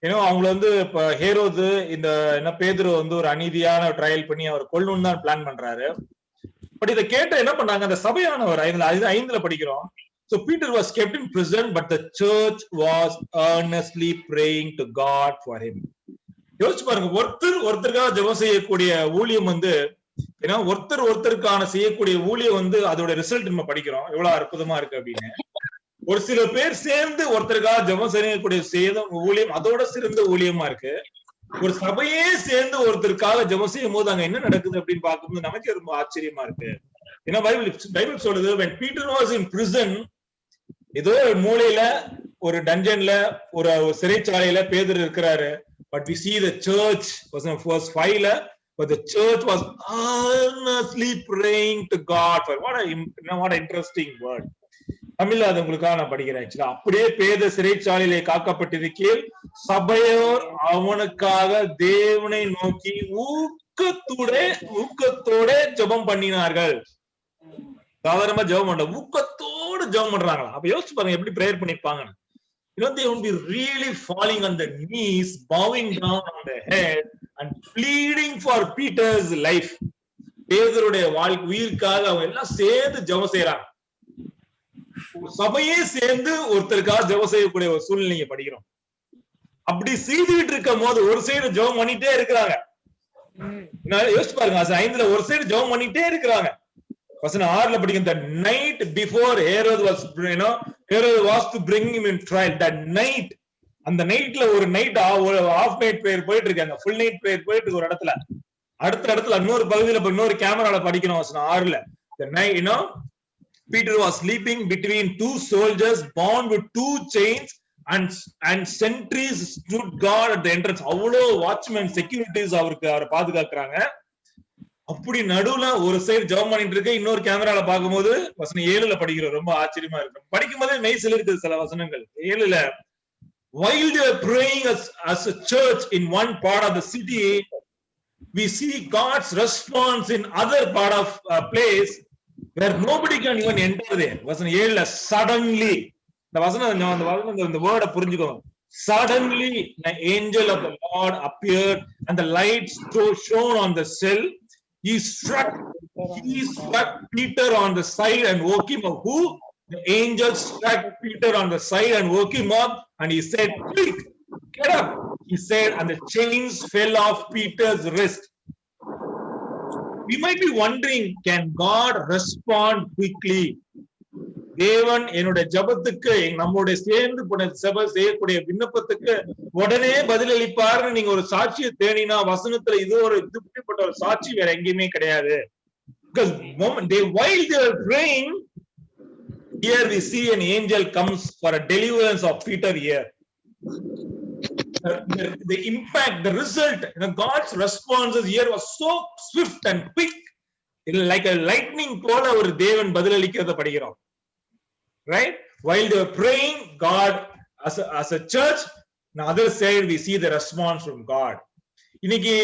ஏன்னா அவங்கள வந்து இப்ப ஹேரோது இந்த என்ன பேதுரு வந்து ஒரு அநீதியான ட்ரையல் பண்ணி அவர் கொல்லணும்னு தான் பிளான் பண்றாரு. பட் இதை கேட்ட என்ன பண்ணாங்க, அந்த சபையானவர் 5ல படிக்கிறோம். So Peter was kept in prison, but the church was earnestly praying to God for him. யோசிச்சு பாருங்க, ஒருத்தருக்காக ஜெபம் செய்யக்கூடிய ஊழியம் வந்து, ஏன்னா ஒருத்தருக்கான செய்யக்கூடிய ஊழியம் வந்து அதோட ரிசல்ட் நம்ம படிக்கிறோம் எவ்வளவு அற்புதமா இருக்கு அப்படின்னு. ஒரு சில பேர் சேர்ந்து ஒருத்தருக்காக ஜெபம் செய்யக்கூடிய ஊழியம் அதோட சிறந்த ஊழியமா இருக்கு. ஒரு சபையே சேர்ந்து ஒருத்தருக்காக ஜெபம் செய்யும் போது அங்க என்ன நடக்குது அப்படின்னு பார்க்கும்போது நமக்கு ரொம்ப ஆச்சரியமா இருக்கு. ஏன்னா பைபிள் சொல்லுது, when Peter was in prison, ஏதோ ஒரு மூலையில ஒரு டஞ்சன்ல ஒரு சிறைச்சாலையில பேதுரு இருக்கிறாரு. But we see the church was in verse 5, but the church was earnestly praying to God for what an interesting word. தமிழ்ல அது உங்களுக்காக நான் படிக்கிறேன். அப்படியே பேத சிறைச்சாலையிலே காக்கப்பட்டிருக்கையில் சபையோர் அவனுக்காக தேவனை நோக்கி ஊக்கத்தோட ஜெபம் பண்ணினார்கள். சாதாரணமா ஜெபம் பண்ண ஊக்கத்தோடு ஜெபம் பண்றாங்களா? அப்ப யோசிச்சு பாருங்க எப்படி பிரேயர் பண்ணிருப்பாங்க. They would be really falling on their knees, bowing down on their head and pleading for Peter's life. பேதுருடைய உயிருக்காக அவங்க எல்லாம் சேர்ந்து ஜெபம் செய்யறாங்க. சபையே சேர்ந்து ஒருத்தருக்காக ஜெபம் செய்யக்கூடிய ஒரு சூழ்நிலையை படிக்கிறோம். அப்படி செய்துட்டு இருக்கும் போது ஒரு சைடு ஜெபம் பண்ணிட்டே இருக்கிறாங்க. யோசிச்சு பாருங்க, 5ல ஒரு சைடு ஜெபம் பண்ணிட்டே இருக்கிறாங்க. 6ல படிக்கும், the night before Herod was to bring him in trial. That night, அந்த நைட்ல ஒரு நைட் ஆஃப் நைட் பிரேயர் போயிட்டு இருக்காங்க, ஃபுல் நைட் பிரேயர் போயிட்டு இருக்கு. ஒரு இடத்துல அடுத்த இடத்துல இன்னொரு பகுதியில இன்னொரு கேமரால படிக்கணும். 6ல the night, Peter was sleeping between 2 soldiers bound with 2 chains and sentries stood guard at the entrance. அவ்வளோ வாட்ச்மேன் செக்யூரிட்டிஸ் அவரை பாதுகாக்கிறாங்க. அப்படி நடுவுல ஒரு சைடு ஜெபம் பண்ணிட்டு இருக்கு, இன்னொரு கேமரால பார்க்கும்போது வசனம் 7ல படிக்கிறோம். ரொம்ப ஆச்சரியமா இருக்கு. படிக்கும் போதே மெய்சில் இருக்குது சில வசனங்கள். 7ல while they were praying as a church in one part of the city, we see God's response in other part of a place where nobody can even enter there. வசனம் 7ல suddenly, இந்த வசனம் இந்த வேர்டை புரிஞ்சுக்கோங்க. Suddenly an angel of the Lord appeared and the light shone on the cell. He struck Peter on the side and woke him up. Who? The angel struck Peter on the side and woke him up, and he said, "Quick, get up," he said, and the chains fell off Peter's wrist. We might be wondering, can God respond quickly? தேவன் என்னுடைய ஜபத்துக்கு, நம்மளுடைய சேர்ந்து சபை செய்யக்கூடிய விண்ணப்பத்துக்கு உடனே பதிலளிப்பார்னு நீங்க ஒரு சாட்சியை தேடினா வசனத்துல இது இப்படிப்பட்ட ஒரு சாட்சி வேற எங்கேயுமே கிடையாது. Because while they were praying, here we see an angel comes for a deliverance of Peter here. The impact, the result, God's responses here was so swift and quick, like a lightning போல ஒரு தேவன் பதிலளிக்கிறத படிக்கிறோம். Right? While they were praying, God, as a church, on the other side, we see the response from God. இன்னைக்கு,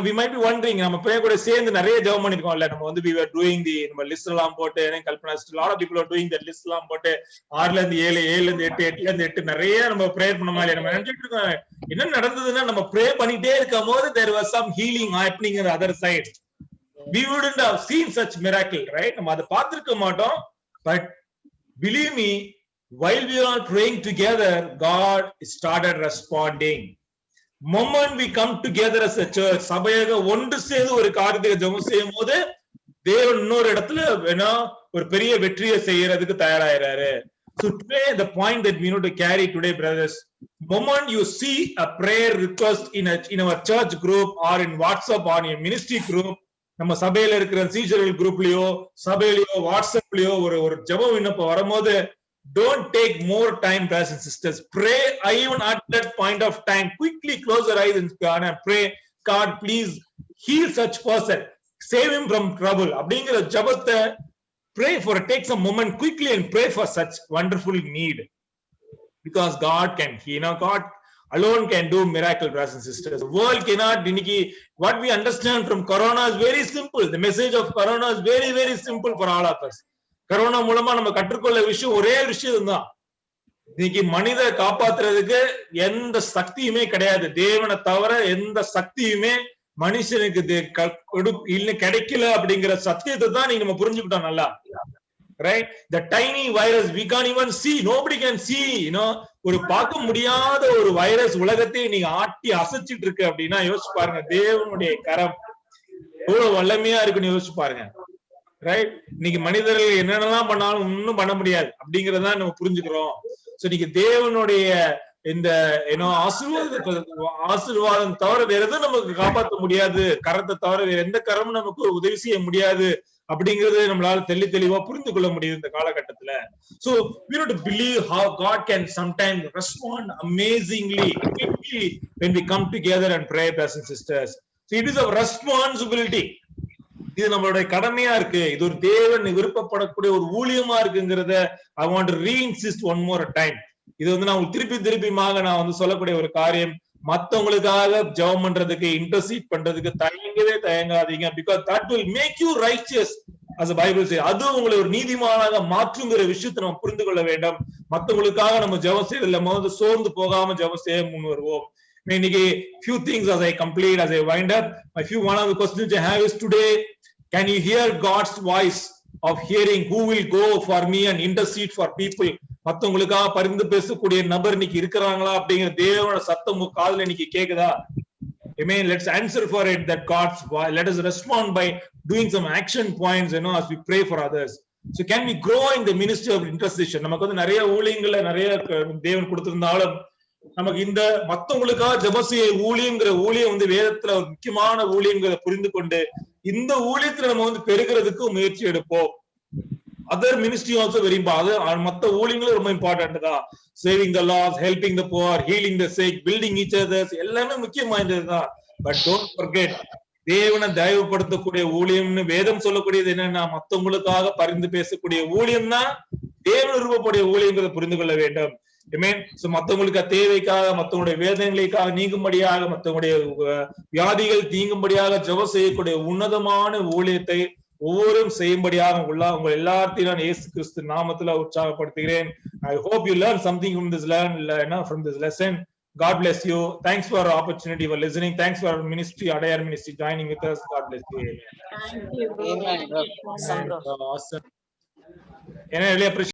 we might be wondering, நம்ம பிரே கூட சேர்ந்து நிறைய ஜெபம் பண்ணிருக்கோம்ல. நம்ம வந்து we were doing நம்ம லிஸ்ட் எல்லாம் போட்டு, Kalpana, a lot of people are doing that list எல்லாம் போட்டு 6ல இருந்து 7, 7ல இருந்து 8, 8ல இருந்து 8 நிறைய நம்ம பிரேயர் பண்ண மாதிரி நம்ம நினைச்சிட்டு இருக்கோம். என்ன நடந்ததுன்னா, நம்ம ப்ரே பண்ணிட்டே இருக்கும் போது there was some healing happening on the other side. We wouldn't have seen such miracle, right? நம்ம அதை பார்த்திருக்க மாட்டோம். But believe me, while we are praying together, God started responding. moment we come together as a church, சபையாக ஒன்று சேர்ந்து ஒரு காரியத்தை ஜெபம் செய்யும் போது தேவன் இன்னொரு இடத்துல வேணா ஒரு பெரிய வெற்றியை செய்யறதுக்கு தயாராகிறாரு. So today the point that we need to carry today, brothers, moment you see a prayer request in our church group or in WhatsApp or in ministry group, நம்ம சபையில இருக்கிற சீஷர்கள் குரூப்லயோ சபையிலயோ வாட்ஸ்அப்லயோ ஒரு ஜெப விண்ணப்பம் வரும்போது, don't take more time, brothers and sisters. Pray even at that point of time. Quickly close your eyes and pray, God, please heal such person, save him from trouble. அப்படிங்கிற ஜெபத்தை pray for, take some moment quickly and pray for such wonderful need, because God can, God alone can do miracle, brothers and sisters. The world cannot. What we understand from corona is very simple. The message of corona is very, very simple for all of us. Corona மூலமா நம்ம கற்றுக்கொள்ள விஷயம் ஒரே விஷயம் தான். இன்னைக்கு மனித காப்பாத்துறதுக்கு எந்த சக்தியுமே கிடையாது. தேவனை தவிர எந்த சக்தியுமே மனுஷனுக்கு கிடைக்கல அப்படிங்கிற சத்தியத்தை தான் நீங்க நம்ம புரிஞ்சுக்கிட்டோம் நல்லா. Right? The tiny virus we can't even see. Nobody can see. ஒரு பார்க்க முடியாத ஒரு வைரஸ் உலகத்தையே நீங்க ஆட்டி அசைச்சிட்டு இருக்கு அப்படின்னா யோசிச்சு பாருங்க, தேவனுடைய கரம் எவ்வளவு வல்லமையா இருக்குன்னு யோசிச்சு பாருங்க. ரைட்? இன்னைக்கு மனிதர்கள் என்னென்னலாம் பண்ணாலும் ஒன்னும் பண்ண முடியாது அப்படிங்கறத நம்ம புரிஞ்சுக்கிறோம். சோ இன்னைக்கு தேவனுடைய இந்த ஆசீர்வாதம் தவிர வேற எதுவும் நமக்கு காப்பாற்ற முடியாது, கரத்தை தவிர வேற எந்த கரமும் நமக்கு உதவி செய்ய முடியாது அப்படிங்கறது நம்மளால தெளிவா புரிந்து கொள்ள முடியுது இந்த காலகட்டத்துல. So we need to believe how God can sometimes respond amazingly quickly when we come together and pray, brothers and sisters. So it is a responsibility. இது நம்மளுடைய கடமையா இருக்கு. இது ஒரு தேவன் விருப்பப்படக்கூடிய ஒரு ஊழியமா இருக்குங்கிறத I want to re-insist one more time. இது நான் திருப்பிமாக நான் சொல்லக்கூடிய ஒரு காரியம். மத்தவங்களுக்காக ஜெபம் பண்றதுக்கு, இன்டர்சீட் பண்றதுக்கு தயங்காதீங்க. because that will make you righteous as the Bible says. அது உங்களை ஒரு நீதிமானாக மாற்றுங்கிற விஷயத்தை நம்ம புரிந்து கொள்ள வேண்டும். மத்தவங்களுக்காக நம்ம ஜெபம் செய்யறதுல முதல்ல சோர்ந்து போகாம ஜெபம் செய்ய முன் வருவோம். இன்னைக்கு few things as I complete, as I wind up, one of the questions I have is today, can you hear God's voice of hearing who will go for me and intercede for people? மத்தவங்களுக்காக பரிந்து பேசக்கூடிய நபர் இன்னைக்கு இருக்கிறாங்களா அப்படிங்கிற தேவனோட சத்தம் காதுல இன்னைக்கு கேக்குதா? Amen. Let's answer for it, that God's voice. Let us respond by doing some action points, as we pray for others. So can we grow in the ministry of intercession? நமக்கு நிறைய ஊழியங்களை நிறைய தேவன் கொடுத்திருந்தாலும் நமக்கு இந்த மத்தவங்களுக்காக ஜெபம் செய்ய ஊழியங்கிற ஊழியம் வேதத்துல ஒரு முக்கியமான ஊழியங்கிறத புரிந்து கொண்டு இந்த ஊழியத்துல நம்ம பெருகிறதுக்கு முயற்சி எடுப்போம். Other ministry also very important. மத்த ஊழியங்களும் ரொம்ப இம்பார்ட்டன்ட் தான். Saving the lost, helping the poor, healing the sick, building each others எல்லாமே முக்கியம் வாய்ந்தது தான். பட் டோன்ட் ஃபர்கெட், தேவனை தயவுபடுத்தக்கூடிய ஊழியம்னு வேதம் சொல்லக்கூடியது என்னன்னா, மத்தவங்களுக்காக பரிந்து பேசக்கூடிய ஊழியம் தான் தேவன் விருப்பக்கூடிய ஊழியங்களை புரிந்து கொள்ள வேண்டும். மத்தவங்களுக்கு தேவைக்காக, மத்தவங்களுடைய வேதனைகளுக்காக நீங்கும்படியாக, மத்தவங்களுடைய வியாதிகள் நீங்கும்படியாக ஜெபம் செய்யக்கூடிய உன்னதமான ஊழியத்தை ஒவ்வொருவரும் செய்யும்படியாக உங்க எல்லாத்தையும் நான் இயேசு கிறிஸ்து நாமத்துல உற்சாகப்படுத்துகிறேன். I hope you learn something from this lesson. God bless you. Thanks for the opportunity for listening. Thanks for our ministry, Adayar Ministry, joining with us. God bless you. Thank you. Amen. Awesome.